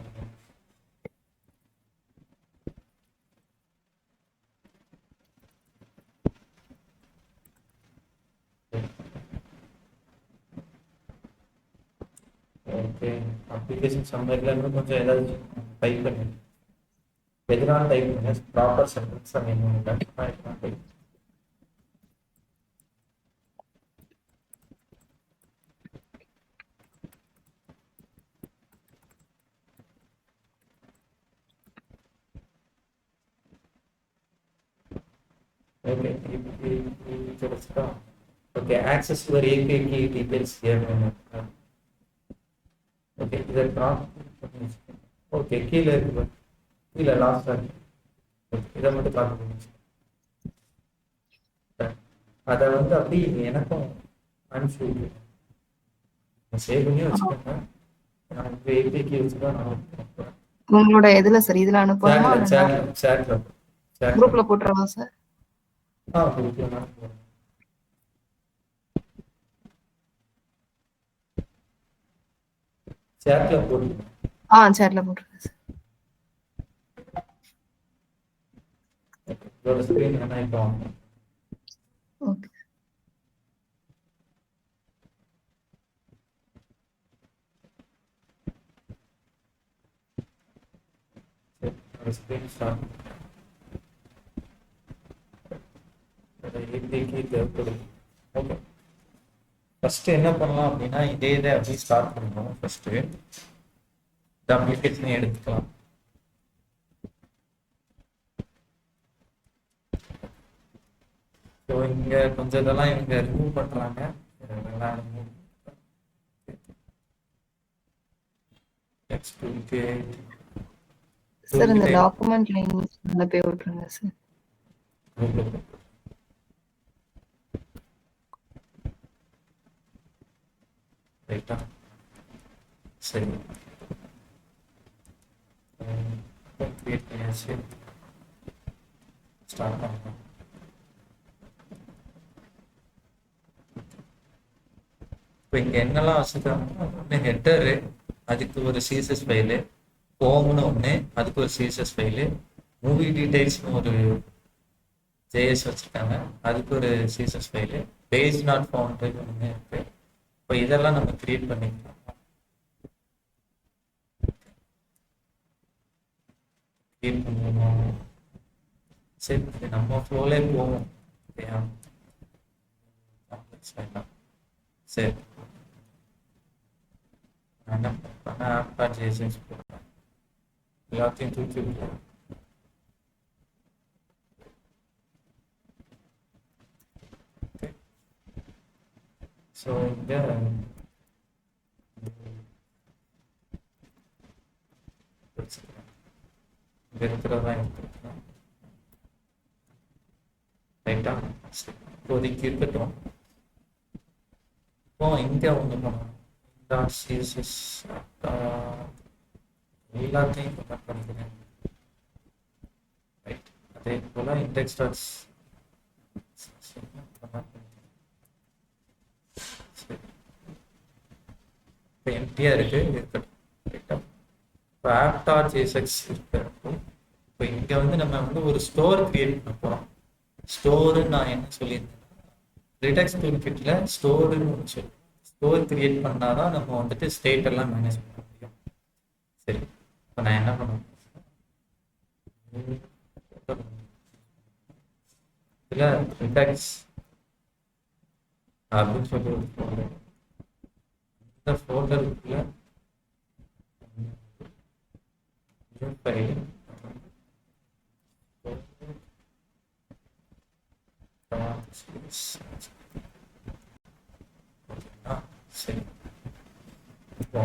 Okay. Application summary la konjam edavadhu type pannu. Edhana type pannu proper sentence annu type. Okay கிடைச்சிட்டா. Okay, access your API key details here. Okay, இதை drop பண்ணி வச்சுக்கோங்க. Okay, கீழே இருக்கு பாரு. கீழே லாஸ்ட்டாக இருக்கு. ஓகே, இதை மட்டும் பார்த்து அதை வந்து அப்படியே எனக்கும் அனுப்பிச்சு சேவ் பண்ணி வச்சுக்கோங்க. நான் உங்கள் ஏபிஐ கீ வச்சு தான் நான் போகிறேன். உங்களோட எதுல சார்? இதுல அனுப்பணுமா? சேட்ல குரூப்ல போட்டுறவா சார்? குரூப்ல நான் போகிறேன். சேட்ல போடுங்க. சேட்ல போட்டுருக்கேன் சார். இதோட ஸ்கிரீன் என்ன இப்போ வாங்க. ஓகே. Screen start. ஏபிஐக்கு தேவைப்படுது. ஓகே, ஃபர்ஸ்ட் என்ன பண்ணலாம் அப்படின்னா இதே இதை அப்படியே ஸ்டார்ட் பண்ணணும். ஃபர்ஸ்ட் இந்த அப்ளிகேஷனை எடுத்துக்கலாம். ஸோ இங்க கொஞ்சம் இதெல்லாம் இவங்க ரிமூவ் பண்றாங்க. இதெல்லாம் remove. Next toolkit. சார் இந்த டாக்குமெண்ட் லைன் போய் விட்டுருங்க சார். ரைட்டா, சரி. கிரியேட் பண்ணியாச்சு. ஸ்டார்ட் பண்ணலாம். இப்போ இங்கே என்னெல்லாம் வச்சுருக்காங்கன்னா, ஒன்று ஹெட்டரு, அதுக்கு ஒரு சிஎஸ்எஸ் ஃபைலு, ஹோம்னு ஒன்று, அதுக்கு ஒரு சிஎஸ்எஸ் ஃபைலு, மூவி டீடைல்ஸ்னு ஒரு ஜேஎஸ் வச்சுருக்காங்க, அதுக்கு ஒரு CSS file, page not found ஒன்று இருக்குது. இப்போ இதெல்லாம் நம்ம கிரியேட் பண்ணிக்கலாம். கிரியேட் பண்ணுவோம். சரி, நம்ம ஃப்ளோலே போவோம். ஓகேயா, காம்ப்ளெக்ஸ் வேண்டாம். சரி, என்ன பண்ண ஆப்டா ஜேஎஸ் போடுறேன். எல்லாத்தையும் தூக்கி விடுறேன். ஸோ இங்கே இருக்கிறதா எடுத்துக்கலாம். ரைட்டா, இப்போதைக்கு இருக்கட்டும். இப்போ இங்கே ஒன்று பண்ணணும். டாட் சிஎஸ்எஸ் எல்லாத்தையும் கனெக்ட் பண்ணிக்கிறேன். ரைட், அதே போல் இண்டெக்ஸ் டாட்ஸ் இப்போ எம்டியாக இருக்குது, இருக்கட்டும். ரைட்டா, இப்போ app.jsx இருக்கிறப்போ இப்போ இங்கே வந்து நம்ம வந்து ஒரு ஸ்டோர் கிரியேட் பண்ண போகிறோம். ஸ்டோருன்னு நான் என்ன சொல்லியிருந்தேன், ரிடெக்ஸ் டூல்கிட்ல ஸ்டோருன்னு ஒன்று சொல்லி ஸ்டோர் கிரியேட் பண்ணாதான் நம்ம வந்துட்டு ஸ்டேட் எல்லாம் மேனேஜ் பண்ண முடியும். சரி, இப்போ நான் என்ன பண்ணுவேன், இதில் ரிடெக்ஸ் அப்படின்னு சொல்லி ஒரு ஃபோல்டர், இந்த ஃபோல்டருக்குள்ள ஃபைல் சரி. இப்போ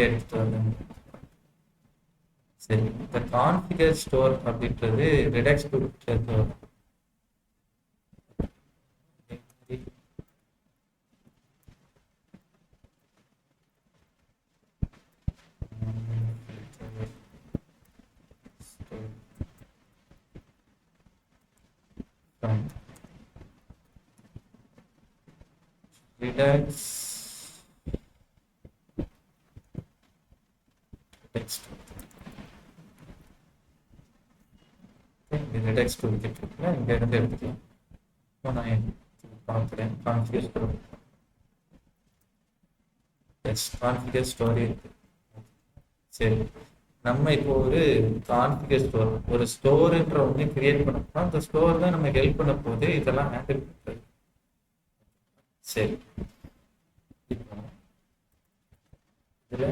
எடுத்துட்டு வந்து சரி, இந்த கான்ஃபிகர் ஸ்டோர் அப்படின்றது ரிடெக்ஸ் கொடுத்துட்டு வரும். Redux text. Redux toolkit இருக்குல்ல, இங்க இருந்து எடுத்துக்கலாம். இப்போ நான் பார்க்குறேன் கான்ஃபிகர் ஸ்டோர். எஸ், கான்ஃபிகர் ஸ்டோரி இருக்கு. சரி, நம்ம இப்போ ஒரு கான்ஃபிகர் ஸ்டோர், ஒரு ஸ்டோர்ன்ற ஒன்று கிரியேட் பண்ணோம்னா அந்த ஸ்டோர் தான் நம்ம ஹெல்ப் பண்ண போது இதெல்லாம் ஹேண்டில் பண்ணுறது. சரி, இப்போ இதுல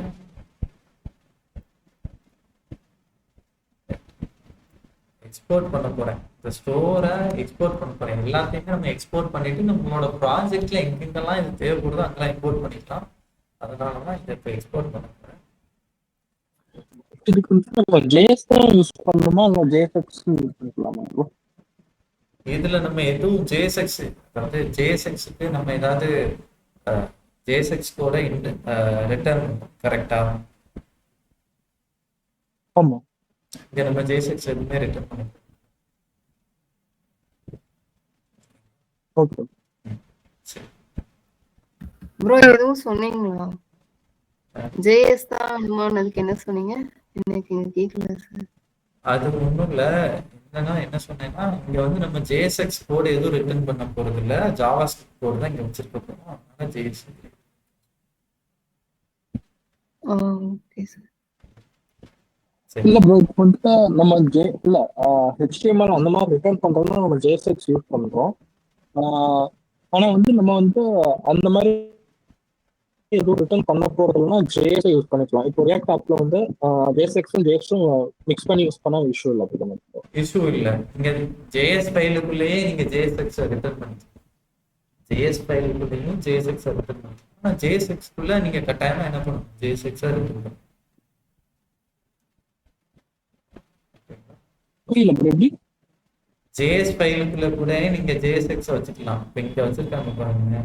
எக்ஸ்போர்ட் பண்ண போறேன். இந்த ஸ்டோரை எக்ஸ்போர்ட் பண்ண போறேன். எல்லாத்தையுமே நம்ம எக்ஸ்போர்ட் பண்ணிட்டு நம்மளோட ப்ராஜெக்ட்ல எங்கெங்கெல்லாம் இது தேவைப்படுதோ அங்கெல்லாம் இம்போர்ட் பண்ணிக்கலாம். அதனாலதான் இதை இப்போ எக்ஸ்போர்ட் பண்ண போறேன். இதுக்கு வந்து நம்ம ஜேஎஸ் தான் யூஸ் பண்ணணுமா இல்லை ஜேஎஸ்எக்ஸ் யூஸ் பண்ணிக்கலாமா bro? இதுல நம்ம எதுவும் ஜேஎஸ்எக்ஸ், அதாவது ஜேஎஸ்எக்ஸுக்கு நம்ம ஏதாவது ஜேஎஸ்எக்ஸ் கூட ரிட்டர்ன் கரெக்டா? ஆமா. இங்க நம்ம ஜேஎஸ்எக்ஸ் எதுவுமே ரிட்டர்ன் பண்ண ஓகே. சரி. ப்ரோ எதுவும் சொன்னீங்களா? ஜேஎஸ் தான் அதுக்கு என்ன சொன்னீங்க? எனக்கு இங்க கேட்கல சார். அது ஒண்ணும் இல்ல. என்னன்னா என்ன சொன்னேன்னா, இங்க வந்து நம்ம ஜேஎஸ்எக்ஸ் கோடு எதுவும் ரிட்டர்ன் பண்ண போறது இல்ல, ஜாவாஸ்கிரிப்ட் கோடு தான் இங்க வச்சிருக்க போறோம். அதனால ஜேஎஸ். Okay sir. சரி. இல்ல ப்ரோ, இப்போ வந்து நம்ம இல்ல HTML அந்த மாதிரி ரிட்டர்ன் பண்றோம்னா நம்ம ஜேஎஸ்எக்ஸ் யூஸ் பண்றோம். ஆனா வந்து நம்ம வந்து அந்த மாதிரி எதுவும் ரிட்டர்ன் பண்ண போறதுன்னா ஜேஎஸ் யூஸ் பண்ணிக்கலாம். இப்போ ரியாக்ட் ஆப்ல வந்து ஜேஎஸ்எக்ஸும் ஜேஎஸும் மிக்ஸ் பண்ணி யூஸ் பண்ணா இஷ்யூ இல்லை. அப்படி இஷ்யூ இல்ல. நீங்க ஜேஎஸ் ஃபைலுக்குள்ளேயே நீங்க ஜேஎஸ்எக்ஸ் ரிட்டர்ன் பண்ணிக்கலாம். ஜேஎஸ் ஃபைலுக்குள்ளேயும் ஜேஎஸ்எக்ஸ் ரிட்டர்ன் பண்ணிக்கலாம். ஆனா ஜேஎஸ்எக்ஸ்க்குள்ள நீங்க கட்டாயமா என்ன பண்ணணும், ஜேஎஸ்எக்ஸ் ரிட்டர்ன் பண்ணணும். புரியல ப்ரோ, எப்படி? ஜேஎஸ் ஃபைலுக்குள்ள கூட நீங்க ஜேஎஸ்எக்ஸ் வச்சுக்கலாம். இப்போ இங்க வச்சிருக்காங்க பாருங்க,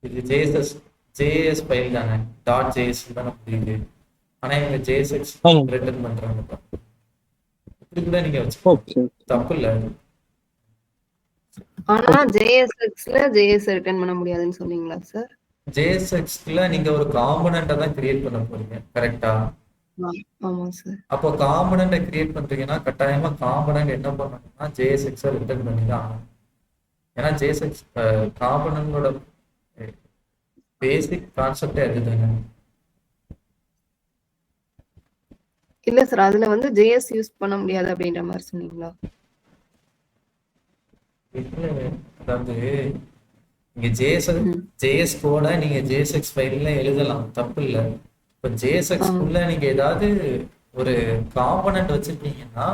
இது ஜேஎஸ் ஃபைல் தானே, டாட் ஜேஎஸ் தானே புரியுது. ஆனா இவங்க ஜேஎஸ்எக்ஸ் ரிட்டர்ன் பண்றாங்க. இப்படி கூட நீங்க வச்சுக்கலாம், தப்பு இல்ல. ஆனா ஜேஎஸ்எக்ஸ்ல ஜேஎஸ் ரிட்டர்ன் பண்ண முடியாதுன்னு சொன்னீங்களா சார்? ஜேஎஸ்எக்ஸ்ல நீங்க ஒரு காம்போனன்ட்டை தான் கிரியேட் பண்ண போறீங்க, கரெக்டா? ஆமா சார். அப்போ காம்போனன்ட்டை கிரியேட் பண்றீங்கன்னா கட்டாயமா காம்போனன்ட் என்ன பண்ணணும்னா ஜேஎஸ்எக்ஸ் ரிட்டர்ன் பண்ணி தான் ஆகணும். ஏன்னா ஜேஎஸ்எக்ஸ் காம்போனன்ட்டோட பேசிக் கான்செப்டே அதுதானே. இல்ல சார், அதுல வந்து ஜேஎஸ் யூஸ் பண்ண முடியாது அப்படின்ற மாதிரி சொன்னீங்களா? அதாவது நீங்க ஜேஎஸ் கோட நீங்க ஜேஎஸ்எக்ஸ் ஃபைல்ல எழுதலாம், தப்பு இல்லை. இப்போ ஜேஎஸ்எக்ஸ் குள்ள நீங்க ஏதாவது ஒரு காம்போனன்ட் வச்சிருக்கீங்கன்னா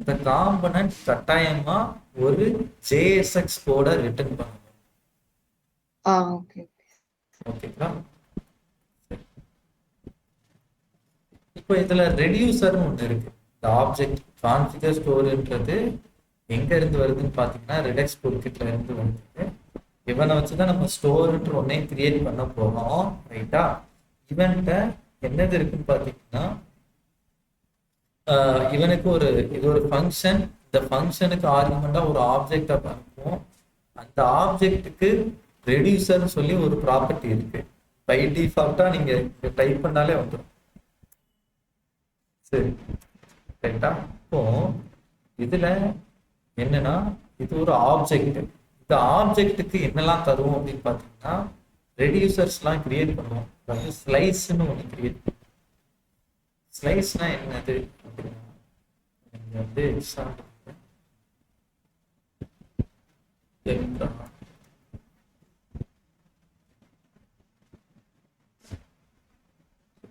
இந்த காம்போனன்ட் கட்டாயமா ஒரு ஜேஎஸ்எக்ஸ் கோட ரிட்டர்ன் பண்ணணும். ஓகே. ஓகேங்களா? இப்போ இதுல ரெடியூசர்னு ஒண்ணு இருக்கு. இந்த ஆப்ஜெக்ட் கான்ஃபிகர் ஸ்டோர்ன்றது எங்க இருந்து வருதுன்னு பாத்தீங்கன்னா ரெடெக்ஸ் டூல்கிட்ல இருந்து வருது. இவனை வச்சுதான் நம்ம ஸ்டோர்ன்ற ஒன்னே கிரியேட் பண்ண போறோம், ரைட்டா? இவன்கிட்ட என்னது இருக்குன்னு பாத்தீங்கன்னா இவனுக்கு இது ஒரு ஃபங்க்ஷன். இந்த ஃபங்க்ஷனுக்கு ஆர்குமெண்டா ஒரு ஆப்ஜெக்டை பார்ப்போம். அந்த ஆப்ஜெக்டுக்கு ரெடியூசர்னு சொல்லி ஒரு ப்ராப்பர்ட்டி இருக்கு. பை டிஃபால்ட்டா நீங்க டைப் பண்ணாலே வந்துடும். சரி, ரைட்டா? இப்போ இதுல என்னன்னா இது ஒரு ஆப்ஜெக்ட். இந்த ஆப்ஜெக்டுக்கு என்னெல்லாம் தருவோம் அப்படின்னு பாத்தீங்கன்னா ரெடியூசர்ஸ்லாம் கிரியேட் பண்ணுவோம். வந்து ஸ்லைஸ்ன்னு ஒன்று கிரியேட் பண்ணுவோம். ஸ்லைஸ்னா என்னது அப்படின்னா வந்து எக்ஸாம்பிள்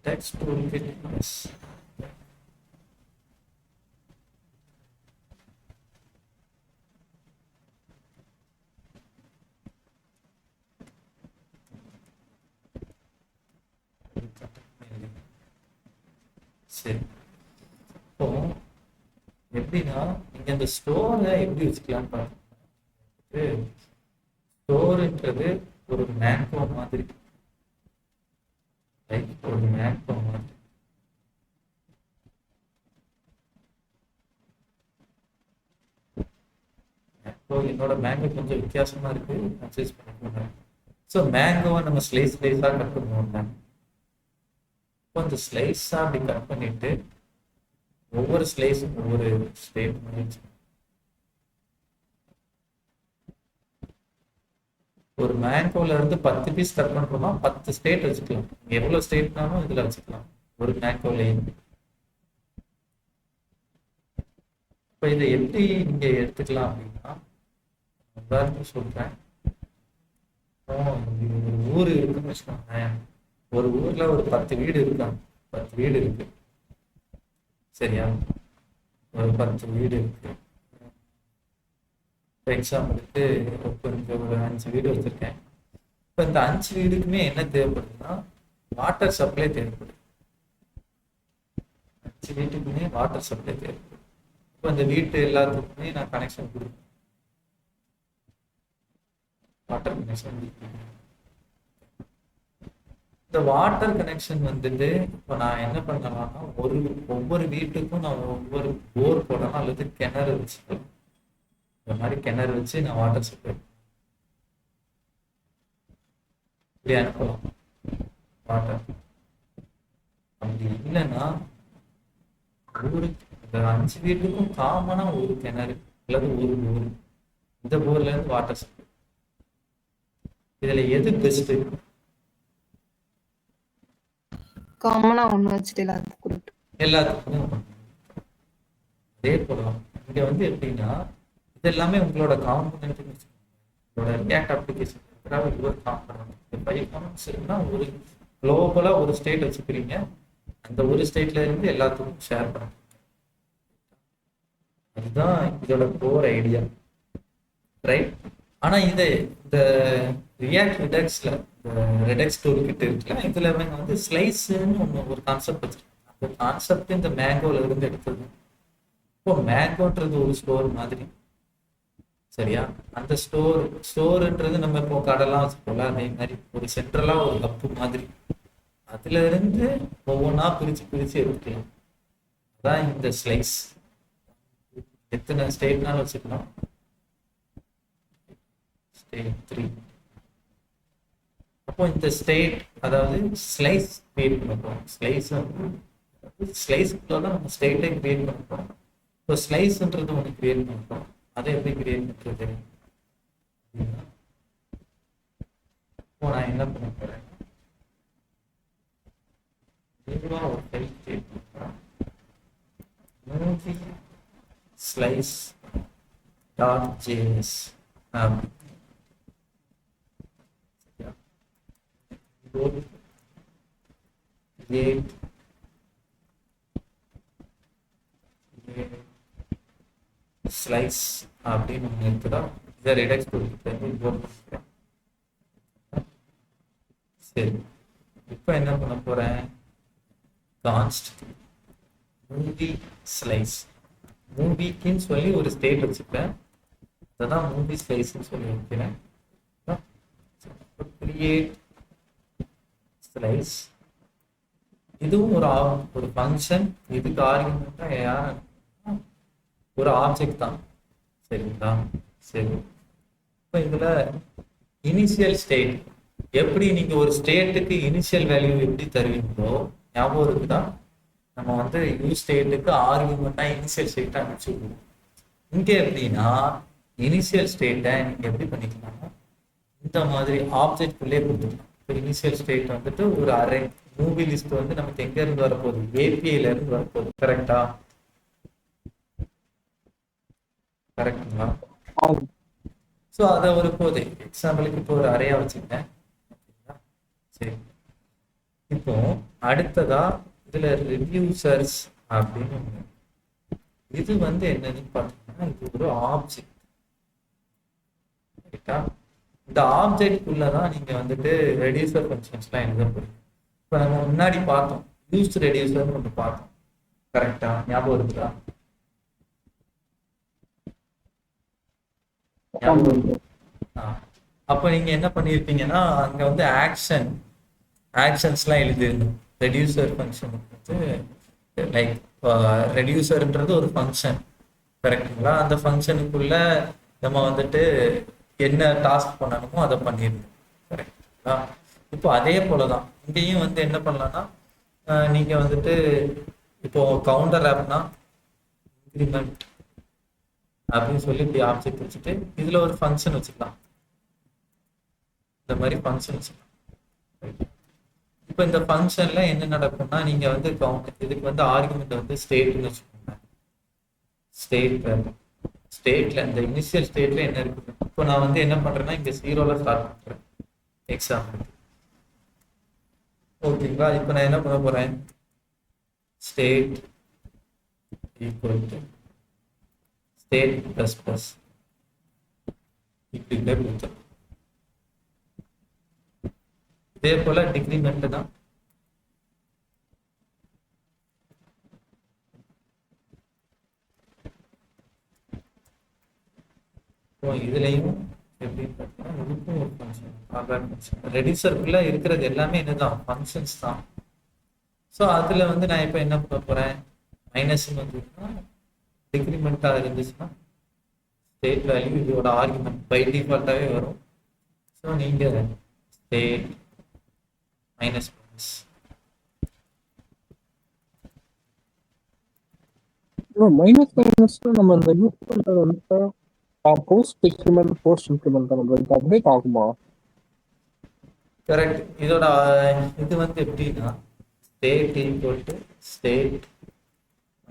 text toolkit is சரி. இப்போ எப்படின்னா நீங்க அந்த ஸ்டோரை எப்படி வச்சுக்கலாம்னு பாத்தீங்கன்னா, ஸ்டோர்ன்றது ஒரு மேங்கோ மாதிரி, ஒரு மேங்கோ மாதிரி. என்னோட மேங்கோ கொஞ்சம் வித்தியாசமா இருக்கு, அட்ஜஸ்ட் பண்ணிக்கோங்க. ஸோ மேங்கோவை நம்ம ஸ்லைஸா கட் பண்ணுவோம். இப்போ இந்த ஸ்லைஸா அப்படி கட் பண்ணிட்டு ஒவ்வொரு ஸ்லைஸும் ஒவ்வொரு ஸ்டேட் மாதிரி ஒரு மேங்கோல இருந்து 10 பீஸ் கட் பண்றோம்னா 10 ஸ்டேட் வச்சுக்கலாம். எவ்வளவு ஸ்டேட்னாலும் இதுல வச்சுக்கலாம் ஒரு மேங்கோலயே. இப்ப இதை எப்படி நீங்க எடுத்துக்கலாம் அப்படின்னா, உதாரணத்துக்கு சொல்றேன். ஒரு ஊர் இருக்குன்னு வச்சுக்கோங்களேன். ஒரு ஊர்ல ஒரு 10 வீடு இருக்காங்க. 10 வீடு இருக்கு. சரியா? ஒரு 10 வீடு இருக்கு. எக்ஸாம்பிளுக்கு இப்போ இங்க ஒரு 5 வீடு வச்சிருக்கேன். இப்போ இந்த 5 வீடுக்குமே என்ன தேவைப்படுதுன்னா வாட்டர் சப்ளை தேவைப்படுது. 5 வீட்டுக்குமே வாட்டர் சப்ளை தேவைப்படுது. இப்போ இந்த வீட்டு எல்லாத்துக்குமே நான் கனெக்ஷன் கொடுப்பேன். Water connection. இந்த வாட்டர் கனெக்ஷன் வந்துட்டு இப்போ நான் என்ன பண்ணலாம்னா ஒவ்வொரு வீட்டுக்கும் நான் ஒவ்வொரு போர் போடலாம் அல்லது கிணறு வச்சுக்கலாம். இந்த மாதிரி கிணறு வச்சு நான் வாட்டர் சப்ளை இப்படி அனுப்பலாம். வாட்டர் அப்படி இல்லைன்னா ஊருக்கு இந்த 5 வீட்டுக்கும் காமனா ஒரு கிணறு அல்லது ஒரு போர், இந்த போர்ல இருந்து வாட்டர் சப்ளை. இதுல எது பெஸ்ட்? காமனா ஒண்ணு வச்சுட்டு எல்லாத்துக்கும் கொடுத்து. எல்லாத்துக்குமே அதே போடலாம். இங்க வந்து எப்படின்னா இது எல்லாமே உங்களோட காம்பனன்ட், உங்களோட ரியாக்ட் அப்ளிகேஷன் ஒரு காம்பனன்ட். 5 காம்பனன்ட்ஸ் இருக்குன்னா ஒரு குளோபலா ஒரு ஸ்டேட் வச்சுக்கிறீங்க. அந்த ஒரு ஸ்டேட்ல இருந்து எல்லாத்துக்கும் ஷேர் பண்ணுங்க. அதுதான் இதோட கோர் ஐடியா, ரைட்? ஆனா இந்த ரியாக்ட் ரிடக்ஸ்ல ரெடக்ஸ் டூல் கிட்ட இருக்குல்ல, இதுல வந்து ஸ்லைஸ்ன்னு ஒன்று ஒரு கான்செப்ட் வச்சிருக்காங்க. அந்த கான்செப்ட் இந்த மேங்கோல இருந்து எடுத்தது. இப்போ மேங்கோன்றது ஒரு ஸ்டோர் மாதிரி, சரியா? அந்த ஸ்டோர்ன்றது நம்ம இப்போ கடலாம் வச்சுக்கோல, அதே மாதிரி ஒரு சென்ட்ரலா ஒரு கப்பு மாதிரி. அதுல இருந்து ஒவ்வொன்றா பிரிச்சு எடுக்கலாம். அதான் இந்த ஸ்லைஸ். எத்தனை ஸ்டேட்னாலும் வச்சுக்கலாம். ஸ்டேட் 3. அப்போ இந்த ஸ்டேட் அதாவது ஸ்லைஸ் கிரியேட் பண்ண போறோம். ஸ்லைஸ்க்குள்ள தான் நம்ம ஸ்டேட்டை கிரியேட் பண்ண போறோம். இப்போ ஸ்லைஸ்ன்றது ஒன்று கிரியேட் பண்ண போறோம். அதை எப்படி கிரியேட் பண்றது? இப்போ நான் என்ன பண்ண போறேன், ஒரு ஃபைல் கிரியேட் பண்றேன். Movie slice dot JS create slice அப்படின்னு ஒன்று இருக்குதா? இதை ரிடக்ஸ் கொடுத்து இம்போர்ட் பண்ணிக்கிறேன். சரி, இப்போ என்ன பண்ண போறேன், கான்ஸ்ட் மூவி ஸ்லைஸ். மூவிக்குன்னு சொல்லி ஒரு ஸ்டேட் வச்சுப்பேன். அதான் மூவி ஸ்லைஸ்ன்னு சொல்லி வைக்கிறேன். Create slice. இதுவும் ஒரு ஃபங்க்ஷன். இதுக்கு ஆர்குமெண்டா யார் ஒரு ஆப்ஜெக்ட் தான், சரிங்களா? சரி, இப்போ இதுல இனிஷியல் ஸ்டேட் எப்படி நீங்க ஒரு ஸ்டேட்டுக்கு இனிஷியல் வேல்யூ எப்படி தருவீங்களோ ஞாபகம் இருக்குதா? நம்ம வந்து யூ ஸ்டேட்டுக்கு ஆர்குமெண்டா இனிஷியல் ஸ்டேட்டை அனுப்பிச்சுடுவோம். இங்க எப்படின்னா இனிஷியல் ஸ்டேட்டை நீங்க எப்படி பண்ணிக்கலாம், இந்த மாதிரி ஆப்ஜெக்ட் உள்ளே கொடுத்துக்கலாம். இப்போ இனிஷியல் ஸ்டேட் வந்துட்டு ஒரு அரே. மூவி லிஸ்ட் வந்து நமக்கு எங்க இருந்து வரப்போகுது, ஏபிஐல இருந்து வரப்போகுது. கரெக்டா? கரெக்டுங்களா? ஸோ அதை ஒரு போது எக்ஸாம்பிளுக்கு இப்போ ஒரு அறையா வச்சுருக்கேன். சரி, இப்போ அடுத்ததா இதுல ரிவ்யூசர்ஸ் அப்படின்னு ஒண்ணு. இது வந்து என்னன்னு பார்த்தீங்கன்னா இது ஒரு ஆப்ஜெக்ட், ரைட்டா? இந்த ஆப்ஜெக்ட் உள்ளதான் நீங்க வந்துட்டு ரெடியூசர் ஃபங்க்ஷன்ஸ்லாம் எழுத போறீங்க. இப்போ நம்ம முன்னாடி பார்த்தோம் யூஸ்ட் ரெடியூசர்னு ஒன்று பார்த்தோம். கரெக்டா? ஞாபகம் இருக்குதா? அப்போ நீங்க என்ன பண்ணியிருப்பீங்கன்னா அங்க வந்து ஆக்ஷன்ஸ்லாம் எழுதிருந்தோம். ரெடியூசர் ஃபங்க்ஷன் வந்து லைக் ரெடியூசர்ன்றது ஒரு ஃபங்க்ஷன், கரெக்டுங்களா? அந்த ஃபங்க்ஷனுக்குள்ள நம்ம வந்துட்டு என்ன டாஸ்க் பண்ணணுமோ அதை பண்ணிருந்தோம், கரெக்டுங்களா? இப்போ அதே போலதான் இங்கேயும் வந்து என்ன பண்ணலாம்னா நீங்க வந்துட்டு இப்போ கவுண்டர் ஆப்னா இன்க்ரிமெண்ட் அப்படின்னு சொல்லி இப்படி ஆப்ஜெக்ட் வச்சுட்டு இதுல ஒரு ஃபங்க்ஷன் வச்சுக்கலாம். இந்த மாதிரி ஃபங்க்ஷன் வச்சுக்கலாம். இப்போ இந்த ஃபங்க்ஷன்ல என்ன நடக்கும்னா நீங்க வந்து கவுண்ட் இதுக்கு வந்து ஆர்குமெண்ட் வந்து ஸ்டேட்னு வச்சுக்கோங்க. ஸ்டேட்ல இந்த இனிஷியல் ஸ்டேட்ல என்ன இருக்குது, இப்போ நான் வந்து என்ன பண்றேன்னா இங்க 0ல ஸ்டார்ட் பண்றேன். எக்ஸாம்பிள். ஓகேங்களா? இப்போ நான் என்ன பண்ண போறேன், state equal to state plus plus இப்படி கொடுத்தோம். இதே போல டிக்ரிமெண்ட் தான். இதுலயும் எப்படி பார்த்தீங்கன்னா இதுக்கும் ஒரு ஃபங்க்ஷன் ஆர்டர் ஃபங்க்ஷன். ரெடியூசருக்குள்ள இருக்கிறது எல்லாமே என்னதான் ஃபங்க்ஷன்ஸ் தான். ஸோ அதுல வந்து நான் இப்போ என்ன பண்ண போறேன், மைனஸ் வந்துன்னா டிக்ரிமெண்டா இருந்துச்சுன்னா ஸ்டேட் வேல்யூ இதோட ஆர்குமெண்ட் பை டிஃபால்ட்டாவே வரும். ஸோ நீங்க state minus minus minus minus நம்ம இந்த யூஸ் பண்றது வந்து போஸ்ட் டிக்ரிமெண்ட் போஸ்ட் இன்க்ரிமெண்ட் தான் இது அப்டேட் ஆகுமா? கரெக்ட். இதோட இது வந்து எப்படின்னா state equal to state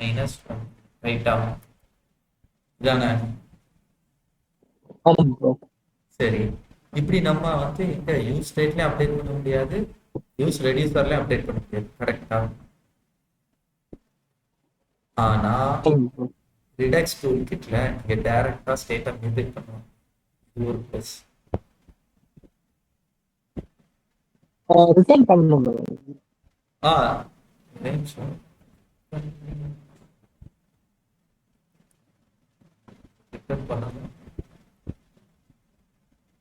minus one ரைட்டா? இதானே? ஆமாம் ப்ரோ. சரி, இப்படி நம்ம வந்து இந்த யூஸ் ஸ்டேட்லயும் அப்டேட் பண்ண முடியாது, யூஸ் ரெடியூசர்லயும் அப்டேட் பண்ண முடியாது. கரெக்டா? ஆனா ரிடக்ஸ் டூல் கிட்ல நீங்க டைரக்டா ஸ்டேட்டை மியூட்டேட் பண்ணலாம். இது ஒரு ப்ளஸ். ரிட்டர்ன் பண்ணணும். ஆ நிமிஷம். ரிட்டர்ன் பண்ணணும்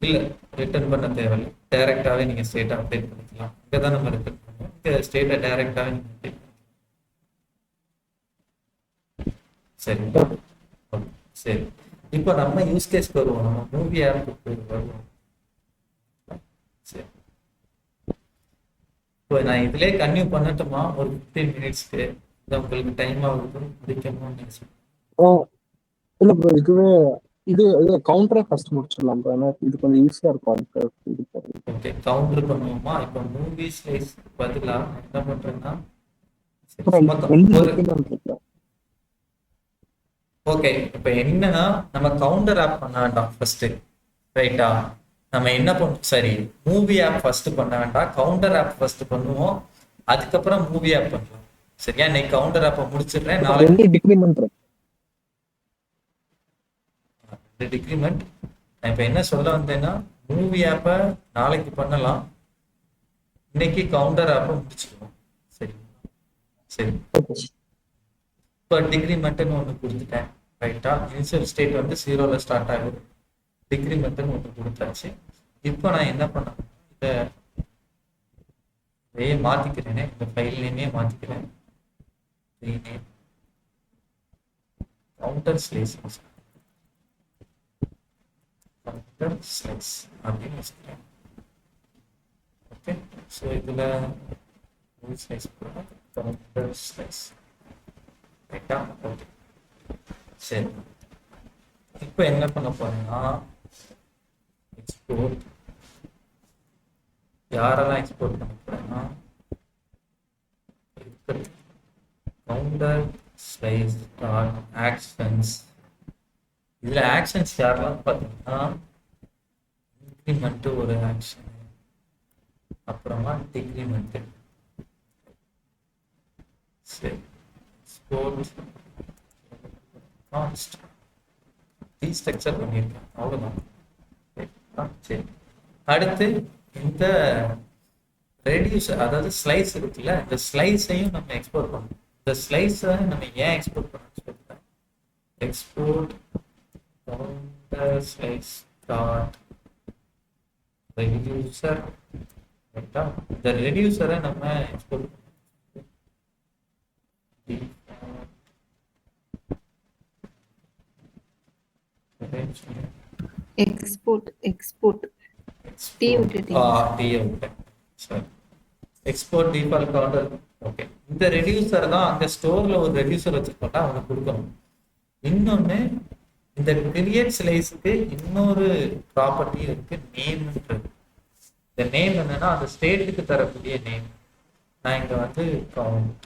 இல்ல, ரிட்டர்ன் பண்ண தேவையில்லை. டைரக்டாவே நீங்க ஸ்டேட்டை அப்டேட் பண்ணிக்கலாம். இங்க தான் நம்ம ரிட்டர்ன் பண்ணுவோம். இந்த ஸ்டேட்டை டைரக்டாவே நீங்க அப்டேட் பண்ணிக்கலாம். சரிங்களா? சரி, இப்போ நம்ம யூஸ் கேஸ்க்கு வருவோம். நம்ம மூவி ஆப்புக்கு வருவோம். சரி, இப்போ நான் இதுலயே கன்டினியூ பண்ணட்டுமா? ஒரு 15 மினிட்ஸ்க்கு இது உங்களுக்கு டைம் ஆகுது முடிக்கணும்னு நினைச்சேன். இல்ல ப்ரோ, இது கவுண்டரே ஃபர்ஸ்ட் முடிச்சிடலாம் ப்ரோ. ஏன்னா இது கொஞ்சம் ஈஸியா இருக்கும். இது ஓகே, கவுண்டர் பண்ணுவோமா? இப்போ மூவி ஸ்லைஸ் பதிலா என்ன பண்றேன்னா ஓகே, இப்போ என்னன்னா நம்ம கவுண்டர் ஆப் பண்ண வேண்டாம் ஃபர்ஸ்ட், ரைட்டா? நம்ம என்ன பண்ணுவோம், சரி மூவி ஆப் ஃபர்ஸ்ட் பண்ண வேண்டாம், கவுண்டர் ஆப் ஃபர்ஸ்ட் பண்ணுவோம், அதுக்கப்புறம் மூவி ஆப் பண்ணலாம். சரியா? இன்னைக்கு கவுண்டர் ஆப்பை முடிச்சிடுறேன். நாளைக்கு டிக்ரிமெண்ட். டிக்ரிமெண்ட். நான் இப்போ என்ன சொல்ல வந்தேன்னா மூவி ஆப்பை நாளைக்கு பண்ணலாம், இன்னைக்கு கவுண்டர் ஆப்பை முடிச்சுக்கணும். சரி சரி. இப்போ டிக்ரிமெண்ட்னு ஒன்று கொடுத்துட்டேன், ரைட்டா? இனிஷியல் ஸ்டேட் வந்து 0ல ஸ்டார்ட் ஆகுது. டிக்ரிமெண்ட்னு ஒன்று கொடுத்தாச்சு. இப்போ நான் என்ன பண்ணேன், இதையே மாத்திக்கிறேனே, இந்த ஃபைல் நேமே மாத்திக்கிறேன். கவுண்டர் ஸ்லைஸ் அப்படின்னு வச்சுக்கிறேன். ஓகே, ஸோ இதுல ஸ்லைஸ் கவுண்டர் ஸ்லைஸ், ரைட்டா? ஓகே சரி. இப்போ என்ன பண்ண போறேன்னா எக்ஸ்போர்ட், யாரெல்லாம் எக்ஸ்போர்ட் பண்ண போறேன்னா கவுண்டர் ஸ்லைஸ் டாட் ஆக்ஷன்ஸ். இதுல ஆக்ஷன்ஸ் யாரெல்லாம் பார்த்தீங்கன்னா இன்க்ரிமெண்ட் ஒரு ஆக்ஷன், அப்புறமா டிக்ரிமெண்ட். சரி, எக்ஸ்போர்ட் ஸ்ட்ரக்சர் பண்ணியிருக்கேன், அவ்வளவுதான். சரி, அடுத்து இந்த ரெடியூசர் அதாவது ஸ்லைஸ் இருக்குல்ல, இந்த ஸ்லைஸையும் நம்ம எக்ஸ்போர்ட் பண்ணணும். இந்த ஸ்லைஸை நம்ம ஏன் எக்ஸ்போர்ட் பண்ணணும்னு சொல்றேன். Export counter slice dot reducer, ரைட்டா? இந்த ரெடியூசரை நம்ம எக்ஸ்போர்ட் பண்ணணும். Export export default counter. Okay, இந்த ரெடியூசர் தான் அந்த ஸ்டோர்ல ஒரு ரெடியூசர் வச்சிருக்கோம்னா அவனுக்கு கொடுக்கணும். இன்னொன்னு, இந்த கிரியேட் ஸ்லைஸுக்கு இன்னொரு ப்ராப்பர்ட்டி இருக்கு, நேம்ன்றது. இந்த நேம் என்னன்னா அந்த ஸ்டேட்டுக்கு தரக்கூடிய நேம். நான் இங்க வந்து கவுண்ட்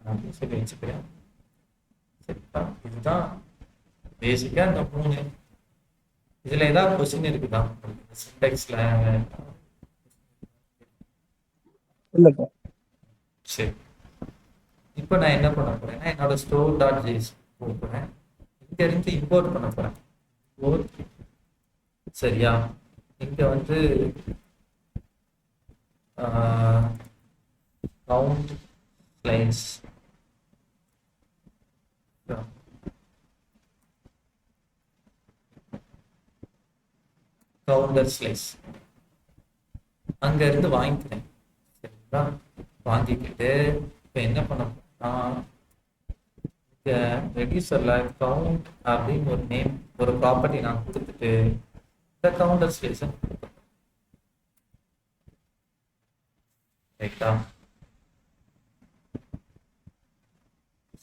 அப்படின்னு சொல்லி வச்சுக்கிறேன். சரிப்பா, இதுதான் பேசிக்கா இந்த 3 இதுல ஏதாவது கொஸ்டின் இருக்குதா சின்டெக்ஸ்ல? இல்லப்பா. சரி, இப்போ நான் என்ன பண்ண போறேன்னா என்னோட ஸ்டோர் டாட் ஜேஎஸ் போகிறேன். இங்க இருந்து இம்போர்ட் பண்ண போறேன். import. சரியா, இங்க வந்து கவுண்ட் ஸ்லைஸ் கவுண்டர் ஸ்லைஸ் அங்க இருந்து வாங்கிக்கிறேன். சரிங்களா, வாங்கிக்கிட்டு இப்போ என்ன பண்ண போறேன்னா இங்க ரெடியூசர்ல கவுண்ட் அப்படின்னு ஒரு நேம் ஒரு ப்ராப்பர்ட்டி நான் கொடுத்துட்டு இந்த கவுண்டர் ஸ்லைஸ் ரைட்டா.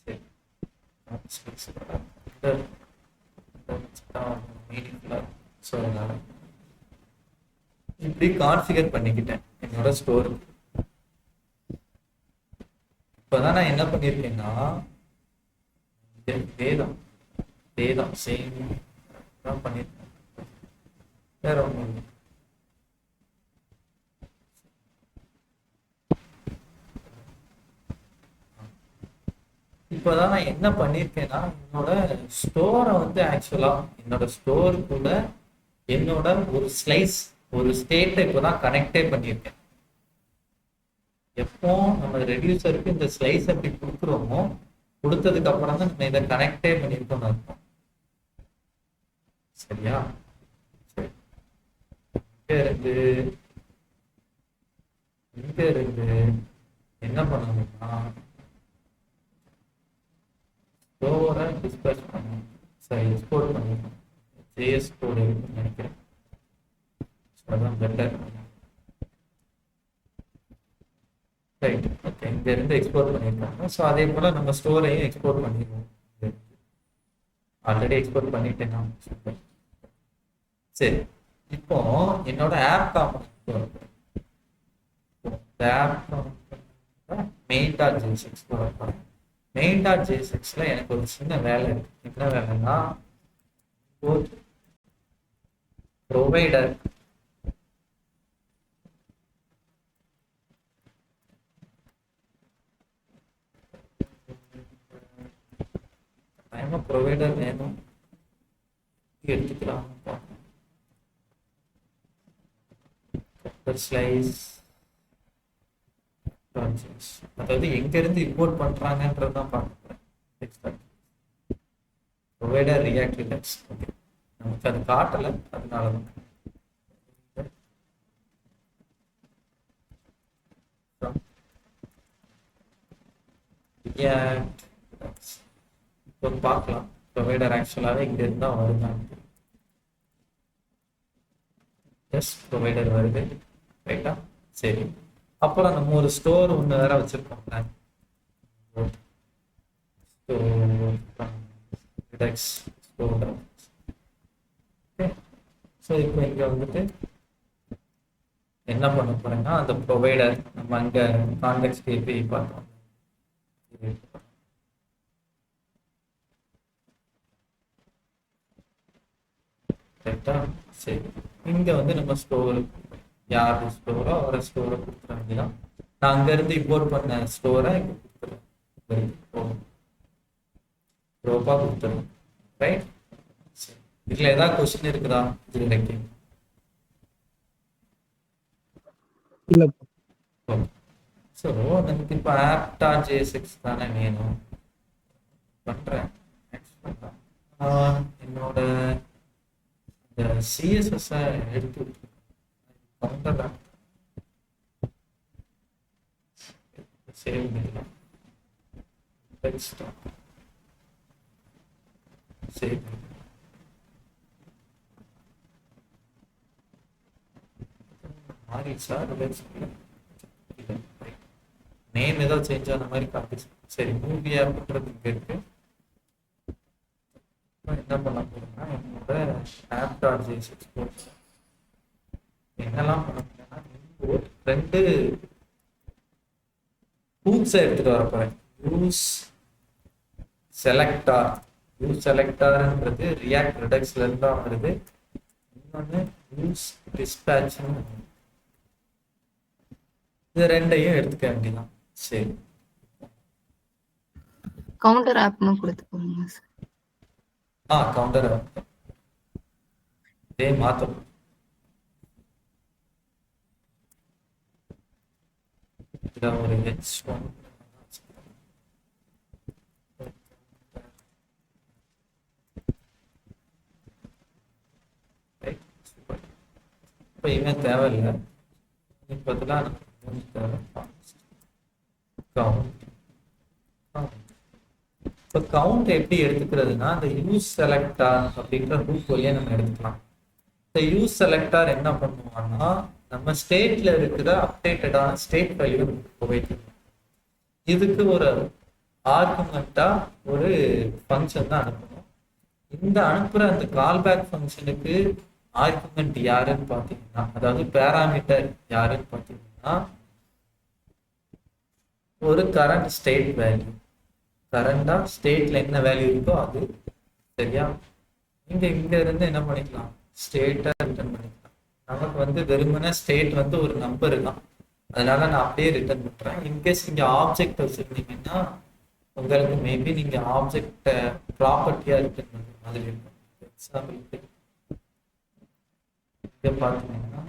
சரி, ஸோ இப்படி கான்ஃபிகர் பண்ணிக்கிட்டேன் என்னோட ஸ்டோர். இப்போதான் நான் என்ன பண்ணியிருக்கேன்னா இதேதான் சேம் தான் பண்ணியிருக்கேன், வேற ஒன்றும் இல்லை. இப்போதான் நான் என்ன பண்ணியிருக்கேன்னா என்னோட ஸ்டோரை வந்து ஆக்சுவலா என்னோட ஸ்டோருக்குள்ள என்னோட ஒரு ஸ்லைஸ் ஒரு ஸ்டேட்டை இப்போதான் கனெக்டே பண்ணியிருக்கேன். எப்போ நம்ம ரெடியூசருக்கு இந்த ஸ்லைஸ் அப்படி கொடுக்குறோமோ கொடுத்ததுக்கு அப்புறம் தான் நம்ம இதை கனெக்டே பண்ணியிருக்கோம்னு அர்த்தம். சரியா, சரி, இங்க இருந்து என்ன பண்ணணும்னா ஸ்டோரை டிஸ்பேச் பண்ணணும். சரி, எக்ஸ்போர்ட் பண்ணிடணும். ஜேஎஸ் கோடு நினைக்கிறேன், அதான் பெட்டர். ரைட், ஓகே, இங்க இருந்து எக்ஸ்போர்ட் பண்ணியிருக்காங்க. ஸோ அதே போல நம்ம ஸ்டோரையும் எக்ஸ்போர்ட் பண்ணிடுவோம். ஆல்ரெடி எக்ஸ்போர்ட் பண்ணிட்டேன் நான். சரி, இப்போ என்னோட app component main dot JS export பண்ணேன். மெயின் டாட் ஜேஎஸ்எக்ஸ்ல எனக்கு ஒரு சின்ன வேலை இருக்கு. என்ன வேலைன்னா ப்ரொவைடர் ப்ரொவைடர் வேணும், எடுத்துக்கலாம். ஸ்லைஸ் அதாவது எங்க இருந்து இம்போர்ட் பண்றாங்கன்றது தான் பார்க்க ப்ரொவைடர் ரியாக்ட் ரிடக்ஸ். ஓகே, நமக்கு அது காட்டல, அதனால தான். இப்போ பார்க்கலாம் ப்ரொவைடர் ஆக்சுவலாகவே இங்க இருந்தா வருதான்னு. எஸ், ப்ரொவைடர் வருது. ரைட்டா, சரி. அப்புறம் நம்ம ஒரு ஸ்டோர் ஒன்று வேற வச்சிருக்கோம்ல, ஸோ இப்போ இங்க வந்துட்டு என்ன பண்ண போறேன்னா அந்த ப்ரொவைடர் நம்ம அங்க கான்டெக்ஸ்ட் API பார்த்தோம். ரைட்டா, சரி. இங்க வந்து நம்ம ஸ்டோர் யார் ஸ்டோரோ அவரை ஸ்டோரை கொடுத்துட வேண்டியதான். நான் அங்க இருந்து இம்போர்ட் பண்ண ஸ்டோரை இங்க கொடுத்துருவேன், ரோபா கொடுத்துருவேன். ரைட், இதுல ஏதாவது கொஸ்டின் இருக்குதா? இதுல இல்ல. ஸோ நமக்கு இப்போ app.jsx தானே வேணும். பண்றேன் என்னோட இந்த CSS எடுத்து கவுண்டர் சேவ் பண்ணிக்கலாம். சேவ் மாறிடுச்சா? நேம் ஏதாவது சேஞ்ச் ஆன மாதிரி காட்டுச்சு. சரி, மூவி ஆப்ன்றது இங்க இருக்கு. என்ன பண்ண போறேன்னா என்னோட app.jsx என்னெல்லாம் பண்ண போறேன்னா ரெண்டு ஹூக்ஸை எடுத்துட்டு வர போறேன். யூஸ் செலக்டார்ன்றது ரியாக்ட் ரிடக்ஸ்ல இருந்து தான் வருது. இன்னொன்று யூஸ் டிஸ்பேட்ச்னு, இது ரெண்டையும் எடுத்துக்க வேண்டியதான். சரி, கவுண்டர் ஆப்னு கொடுத்துக்கோங்க சார். கவுண்டர் இதே மாத்தணும். இதில் ஒரு H1 இப்போ இவன் தேவையில்லை. பதிலாக இப்போ கவுண்ட் எப்படி எடுத்துக்கிறதுனா, இந்த யூஸ் செலக்டார் அப்படின்ற ரூட் வழியா நம்ம எடுத்துக்கலாம். இந்த யூஸ் செலக்டார் என்ன பண்ணுவான்னா, நம்ம ஸ்டேட்ல இருக்கிற அப்டேட்டடான ஸ்டேட் வேல்யூ ப்ரொவைட் பண்ணுவோம். இதுக்கு ஒரு ஆர்குமெண்டா ஒரு ஃபங்க்ஷன் தான் அனுப்பணும். இந்த அனுப்புற அந்த கால்பேக் ஃபங்க்ஷனுக்கு ஆர்குமெண்ட் யாருன்னு பார்த்தீங்கன்னா, அதாவது பேராமீட்டர் யாருன்னு பார்த்தீங்கன்னா, ஒரு கரண்ட் ஸ்டேட் வேல்யூ. கரண்டா ஸ்டேட்ல என்ன வேல்யூ இருக்கோ அது. சரியா? இங்க இருந்து என்ன பண்ணிக்கலாம், ஸ்டேட்டை ரிட்டர்ன் பண்ணிக்கலாம். நமக்கு வந்து வெறுமனே ஸ்டேட் வந்து ஒரு நம்பர் தான், அதனால நான் அப்படியே ரிட்டர்ன் பண்றேன். இன்கேஸ் நீங்க ஆப்ஜெக்ட் வச்சிருந்தீங்கன்னா உங்களுக்கு மேபி நீங்க ஆப்ஜெக்ட ப்ராப்பர்ட்டியா ரிட்டர்ன் பண்ற மாதிரி இருக்கும். எக்ஸாம்பிளுக்கு இங்க பாத்தீங்கன்னா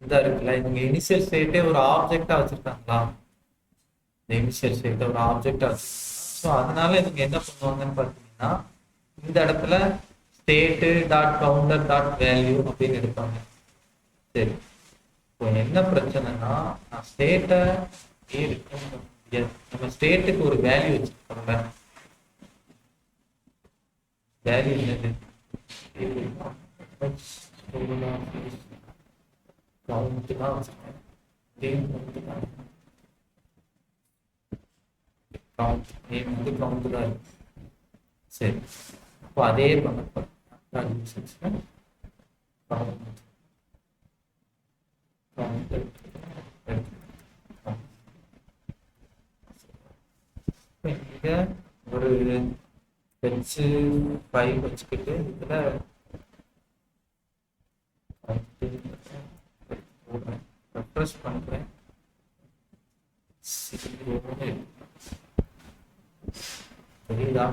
இந்த இருக்குல்ல, இவங்க இனிஷியல் ஸ்டேட்டே ஒரு ஆப்ஜெக்டா வச்சிருக்காங்களா, இந்த இனிஷியல் ஸ்டேட்டை ஒரு ஆப்ஜெக்டா வச்சிருக்காங்க. ஸோ அதனால இவங்க என்ன பண்ணுவாங்கன்னு பார்த்தீங்கன்னா, இந்த இடத்துல state dot counter dot value அப்படின்னு எடுப்பாங்க. சரி, இப்போ என்ன பிரச்சனைனா, நான் ஸ்டேட்டை நம்ம ஸ்டேட்டுக்கு ஒரு வேல்யூ வச்சிருக்கோம்ல, வேல்யூ என்னது, கவுண்ட் தான் வச்சிருக்கேன். கவுண்ட் நேம் வந்து கவுண்ட் தான் இருக்கு. சரி, அப்போ அதே பண்ண இங்க ஒரு H5 வச்சுக்கிட்டு இதுல ரெஃப்ரெஷ் பண்றேன். தெரியுதா?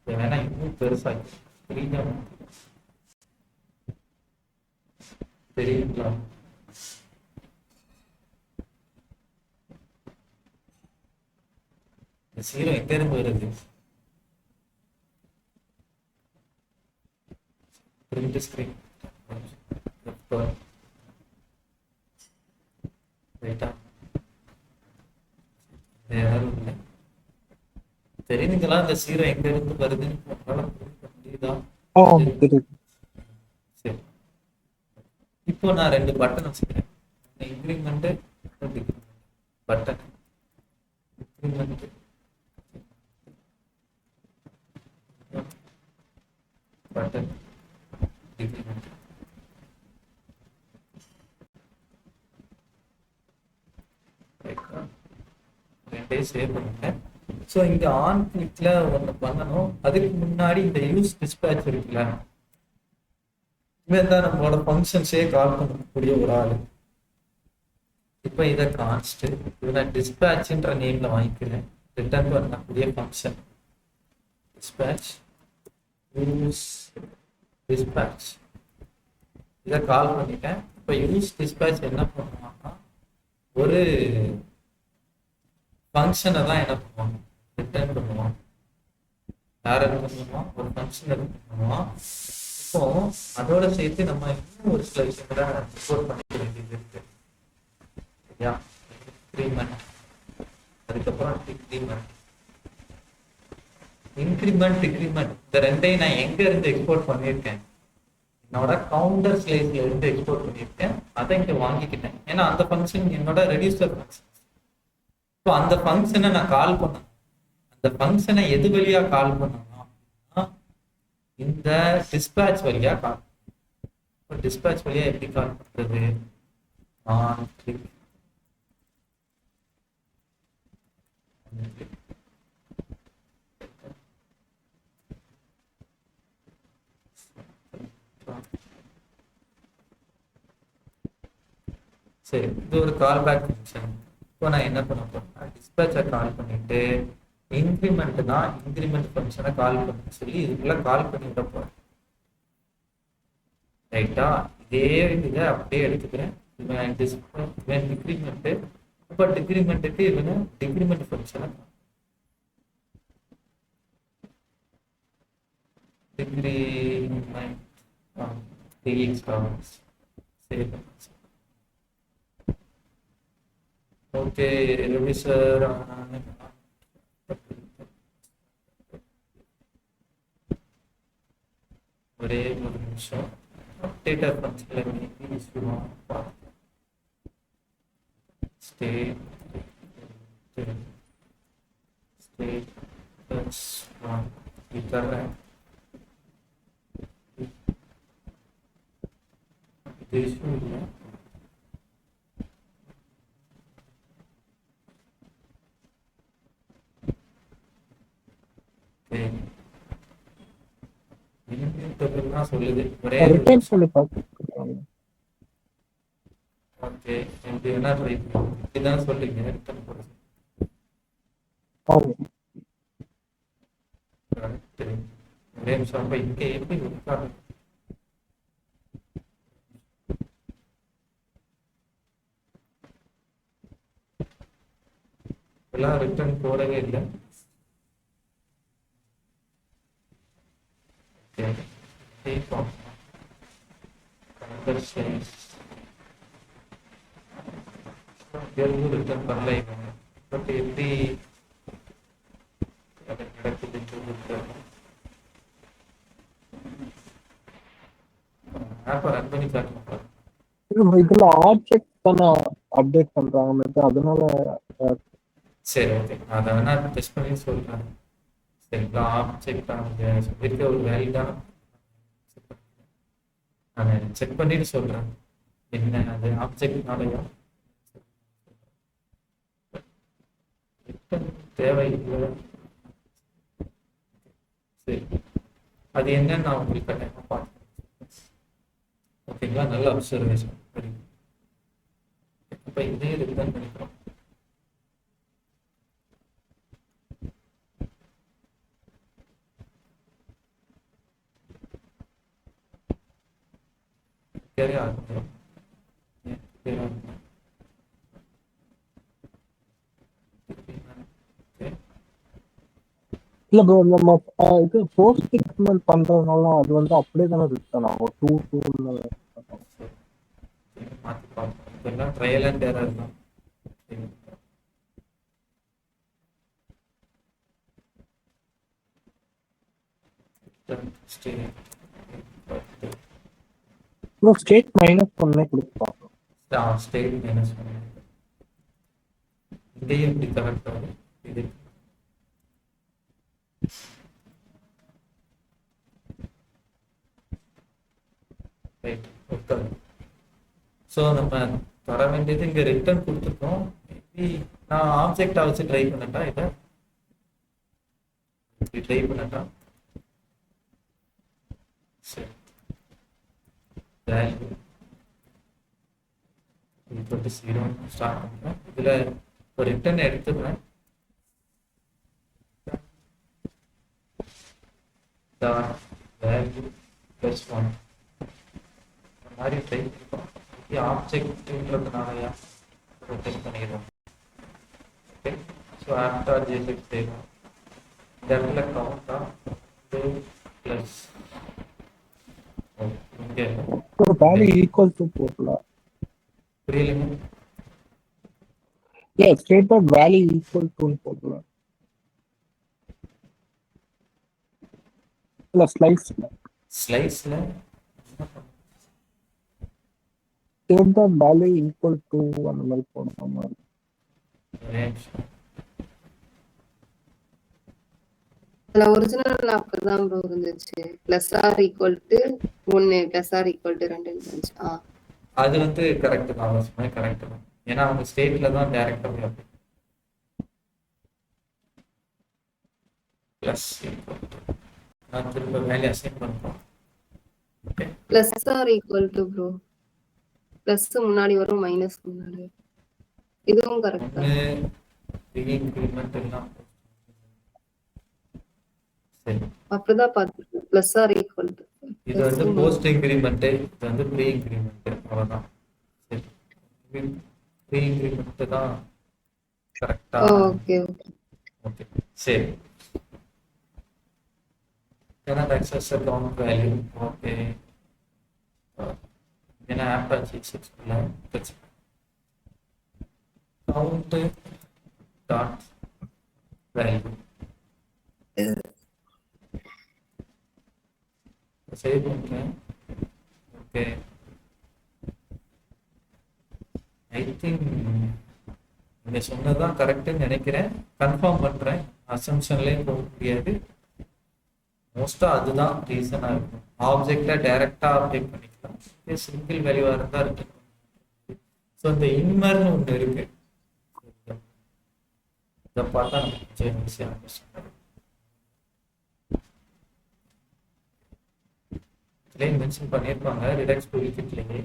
வேணா இன்னும் பெருசாச்சு தெரியுதா? தெரியுங்களா? சீரோ எங்க இருந்து வருது? பிரிண்ட் ஸ்கிரீன் ரைட்டா? யாரும் இல்லை. தெரியுதுங்களா இந்த சீரோ எங்க இருந்து வருதுன்னு? புரியுதா? சரி, இப்போ நான் ரெண்டு பட்டன் வச்சுக்கிறேன். Increment button, increment button, decrement. ரெண்டே சேவ் பண்ணுங்க. ஸோ இங்க ஆன் கிளிக்ல ஒன்று பண்ணணும். அதுக்கு முன்னாடி இந்த யூஸ் டிஸ்பேட்ச் இருக்குல்ல, இவன் தான் நம்மளோட ஃபங்க்ஷன்ஸே கால் பண்ணக்கூடிய ஒரு ஆள். இப்போ இதை கான்ஸ்ட் இதை டிஸ்பேட்ச்ன்ற நேம்ல வாங்கிக்கிறேன். ரிட்டர்ன் பண்ணக்கூடிய ஃபங்க்ஷன் டிஸ்பேட்ச், யூஸ் டிஸ்பேட்ச், இதை கால் பண்ணிட்டேன். இப்போ யூஸ் டிஸ்பேட்ச் என்ன பண்ணுவாங்கன்னா, ஒரு ஃபங்க்ஷனை தான் என்ன பண்ணுவாங்க, ரிட்டர்ன் பண்ணுவான். யார் என்ன பண்ணுவான், ஒரு ஃபங்க்ஷன் பண்ணுவான். இப்போ அதோட சேர்த்து நம்ம இன்னும் ஒரு சில விஷயங்களை ரிப்போர்ட் பண்ணிக்க வேண்டியது இருக்கு. சரியா? இன்க்ரிமெண்ட், அதுக்கப்புறம் டிக்ரிமெண்ட். இன்க்ரிமெண்ட் டிக்ரிமெண்ட் இந்த ரெண்டையும் நான் எங்க இருந்து எக்ஸ்போர்ட் பண்ணியிருக்கேன், என்னோட கவுண்டர் ஸ்லைஸ்ல இருந்து எக்ஸ்போர்ட் பண்ணியிருக்கேன். அதை இங்க வாங்கிக்கிட்டேன். ஏன்னா அந்த ஃபங்க்ஷன் என்னோட ரெடியூசர் ஃபங்க்ஷன். இப்போ அந்த ஃபங்க்ஷனை நான் கால் பண்ணேன். அந்த ஃபங்க்ஷனை எது வழியா கால் பண்ணணும், இந்த டிஸ்பேட்ச் வழியா கால். இப்போ டிஸ்பேட்ச் வழியா எப்படி கால் பண்றது, ஆன் கிளிக் சரி, இது ஒரு கால் பேக் ஃபங்க்ஷன். இப்போ நான் என்ன பண்ண போறேன்னா டிஸ்பேச்சை கால் பண்ணிட்டு இன்க்ரிமெண்ட்னா இன்க்ரிமெண்ட் ஃபங்க்ஷனை கால் பண்ண சொல்லி இதுக்குள்ள கால் பண்ணி விட போறேன். ரைட்டா? இதே இதை அப்படியே எடுத்துக்கிறேன். இவன் டிக்ரிமெண்ட். இப்போ டிக்ரிமெண்ட்டுக்கு இவனை டிக்ரிமெண்ட் ஃபங்க்ஷனை டிக்ரிமெண்ட் சரி. ஓகே ரவி சார், ஒரே ஒரு நிமிஷம். டேட்டா ஃபங்க்ஷனில் ஸ்டேட் ஸ்டேட் ப்ளஸ் ஒன் தர்றேன். இது இஷ்யூ இல்லை. சொல்லுது ஒரே ரிட்டர்ன் சொல்லி பார்த்துருக்காங்க. ஓகே, எப்படி வேணா ட்ரை பண்ணுவோம். இதுதான் சொல்றீங்க ரிட்டர்ன் போட. ஆமாம். கரெக்ட். ஒரே நிமிஷம். அப்ப இங்க எப்படி இருக்காங்க? எல்லாம் ரிட்டர்ன் போடவே இல்லை. ரிட்டர்ன் பண்ணல இவங்க. பட் எப்படி ஆப்பை ரன் பண்ணி காட்டுங்க. இதுல ஆப்ஜெக்ட் தானே அப்டேட் பண்றாங்க, அதனால. சரி, ஓகே, அதை வேணா டெஸ்ட் பண்ணி சொல்றேன். சரிங்களா? ஆப்ஜெக்ட் அவங்க சொல்லியிருக்க ஒரு வேலிடான நான் செக் பண்ணிட்டு சொல்றேன். என்ன அது ஆப்ஜெக்ட்னாலயா தேவையில்லை. சரி, அது என்னன்னு நான் உங்களுக்கு கட்டாயமா பார்த்து. ஓகேங்களா? நல்ல அப்சர்வேஷன். இப்போ இதே ரிட்டர்ன் பண்ணிக்கிறோம். சரி, ஆகும். இல்ல ப்ரோ, நம்ம இது போஸ்ட் டிக்ரிமெண்ட் பண்றதுனால அது வந்து அப்படியே தானே ரிட்டர்ன் ஆகும். 2 மாற்றி பார்ப்போம். இதெல்லாம் ட்ரையல் அண்ட் எரர் தான். ஸ்டேட் -1 கொடுப்பாங்க. ஸ்டேட் -1 இதையும் இப்படி கரெக்ட் ஆகும். இது ரைட். ஓகே. ஸோ நம்ம தர வேண்டியது இங்கே ரிட்டர்ன் கொடுத்துருக்கோம். மேபி நான் ஆப்ஜெக்டை வச்சு ட்ரை பண்ணட்டா, இதை இப்படி ட்ரை பண்ணட்டா. சரி, வேல்யூ ஈக்குவல் 0 ஸ்டார்ட் பண்ணுறேன். இதில் ஒரு ரிட்டர்ன் எடுத்துக்கிறேன். வேல்யூ +1 இந்த மாதிரி ட்ரை பண்ணிப்போம். ஆப்ஜெக்ட்ன்றதுனாலயா டெஸ்ட் பண்ணிடுவோம். ஓகே, ஸோ ஆஃப்டர் ஜேசெக் செய்வோம். இந்த இடத்துல கவுண்டா 2 ப்ளஸ் இங்கே ஒரு வேல்யூ ஈக்குவல் டு போடலாம். புரியலைங்க? State dot value equal to போடலாம். இல்ல ஸ்லைஸ்ல ஸ்லைஸ்ல state dot value equal to அந்த மாதிரி போடலாமா? ஒரிஜினல் அப்படிதான் ப்ரோ இருந்துச்சு. +r=1 +r=2 இருந்துச்சு. அது வந்து கரெக்ட் தான். அவசியமே கரெக்ட் தான். ஏன்னா அவங்க ஸ்டேட்ல தான் டைரக்டா போய் ப்ளஸ் நான் திரும்ப வேல்யூ அசைன் பண்றோம். ஓகே, +r= ப்ரோ பிளஸ் முன்னாடி வரும், மைனஸ் முன்னாடி வரும். இதுவும் கரெக்டா? ஒன்று இன்க்ரிமெண்ட் எல்லாம் சரி. அப்படிதான் பார்த்துருக்கேன். பிளஸ் ஆர் ஈக்குவல் டு இது வந்து போஸ்ட் இன்க்ரிமெண்ட், இது வந்து ப்ரீ இன்க்ரிமெண்ட், அவ்வளோதான். சரி, ப்ரீ இன்க்ரிமெண்ட் தான் கரெக்டா. Okay okay. ஓகே சரி. cannot access the count value. Okay, ஏன்னா ஆப்பாச்சி 6 count dot value சேவ் பண்ணுறேன். ஓகே, ஐ திங்க் நீங்கள் சொன்னதுதான் கரெக்டுன்னு நினைக்கிறேன். கன்ஃபார்ம் பண்ணுறேன். அசம்ஷன்லேயும் போக முடியாது. மோஸ்ட்டாக அதுதான் ரீசனாக இருக்கும். ஆப்ஜெக்டில் டைரெக்டாக அப்டேட் பண்ணிக்கலாம். சிங்கிள் வேல்யூவாக இருந்தால் இருக்கு. ஸோ இந்த இன்மர்னு ஒன்று இருக்கு. இதை பார்த்தா நமக்கு கொஞ்சம் ஈஸியாக அண்டர்ஸ்டாண்ட். இதுலேயே மென்ஷன் பண்ணியிருப்பாங்க ரிடக்ஸ் டூல்கிட்லேயே.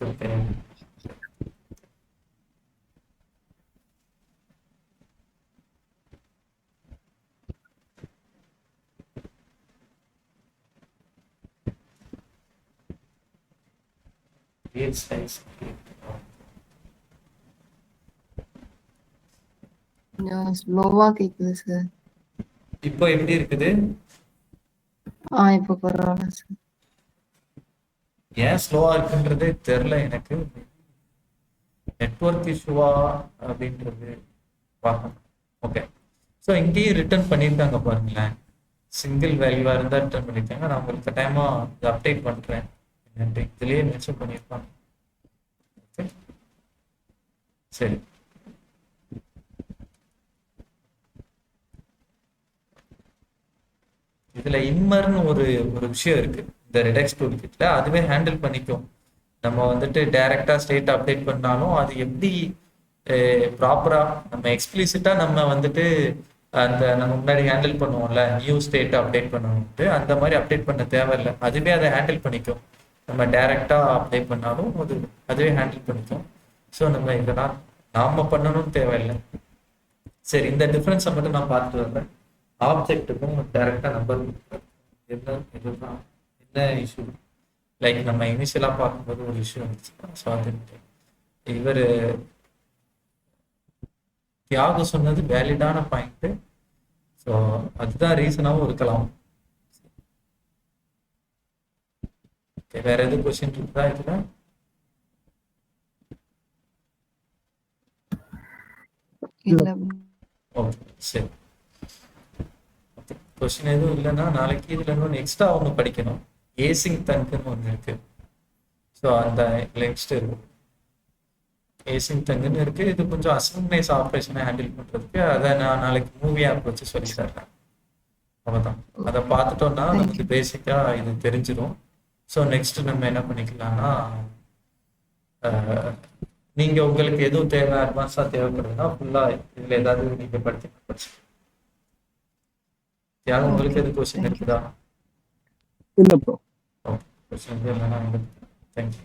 ஓகே, real size கொஞ்சம் ஸ்லோவா கேக்குது சார். இப்போ எப்படி இருக்குது? இப்போ பரவாயில்ல சார். ஏன் ஸ்லோவா இருக்குன்றதே தெரியல எனக்கு. நெட்வொர்க் இஷ்யூவா அப்படின்றது பார்க்கணும். ஓகே, ஸோ இங்கேயும் ரிட்டர்ன் பண்ணியிருக்காங்க பாருங்களேன். சிங்கிள் வேல்யூவா இருந்தால் ரிட்டர்ன் பண்ணியிருக்காங்க. நான் உங்களுக்கு டைமாக இதை அப்டேட் பண்ணுறேன். இதுலேயே மென்ஷன் பண்ணியிருப்பாங்க. ஓகே சரி. இதுல இன்மர்னு ஒரு விஷயம் இருக்கு இந்த ரிடக்ஸ் டூல்கிட்ல. அதுவே ஹேண்டில் பண்ணிக்கும். நம்ம வந்துட்டு டைரக்டா ஸ்டேட் அப்டேட் பண்ணாலும் அது எப்படி ப்ராப்பரா நம்ம எக்ஸ்பிளிசிட்டா நம்ம வந்துட்டு அந்த நம்ம முன்னாடி ஹேண்டில் பண்ணுவோம்ல, நியூ ஸ்டேட் அப்டேட் பண்ணணும்ட்டு, அந்த மாதிரி அப்டேட் பண்ண தேவையில்லை. அதுவே அதை ஹேண்டில் பண்ணிக்கும். நம்ம டைரக்டா அப்டேட் பண்ணாலும் அதுவே ஹேண்டில் பண்ணிக்கும். ஸோ நம்ம இதெல்லாம் நாம பண்ணணும்னு தேவையில்லை. சரி, இந்த டிஃப்ரென்ஸை மட்டும் நான் பார்த்துட்டு வரேன். ஆப்ஜெக்ட்டுக்கும் டைரக்டா நம்பர் இதுதான் என்ன இஷ்யூ. லைக் நம்ம இனிஷியலா பார்க்கும்போது ஒரு இஷ்யூ வந்துச்சு. ஸோ அது இவர் தியாகு சொன்னது வேலிடான பாயிண்ட். ஸோ அதுதான் ரீசனாகவும் இருக்கலாம். வேற எதுவும் கொஸ்டின் இருக்குதா இதுல? ஓகே சரி. கொஸ்டின் எதுவும் இல்லைன்னா நாளைக்கு இதுல இன்னொன்று எக்ஸ்ட்ரா ஒன்று படிக்கணும். ஏசிங் தங்குன்னு ஒன்று இருக்கு. ஸோ அந்த நெக்ஸ்ட் இருக்கும் ஏசிங் தங்குன்னு இருக்கு. இது கொஞ்சம் அசிங்னைஸ் ஆப்ரேஷனை ஹேண்டில் பண்றதுக்கு அதை நான் நாளைக்கு மூவி ஆப் வச்சு சொல்லி தர்றேன். அவ்வளோதான். அதை பார்த்துட்டோம்னா நமக்கு பேசிக்கா இது தெரிஞ்சிடும். ஸோ நெக்ஸ்ட் நம்ம என்ன பண்ணிக்கலாம்னா, நீங்க உங்களுக்கு எதுவும் தேவை அட்வான்ஸா தேவைப்படுதுன்னா ஃபுல்லா இதுல ஏதாவது நீங்க படிச்சு யாரும் உங்களுக்கு எது கொஸ்டின் இருக்குதா? இல்ல ப்ரோ. ஓகே, கொஸ்டின் இல்லைன்னா தேங்க்யூ.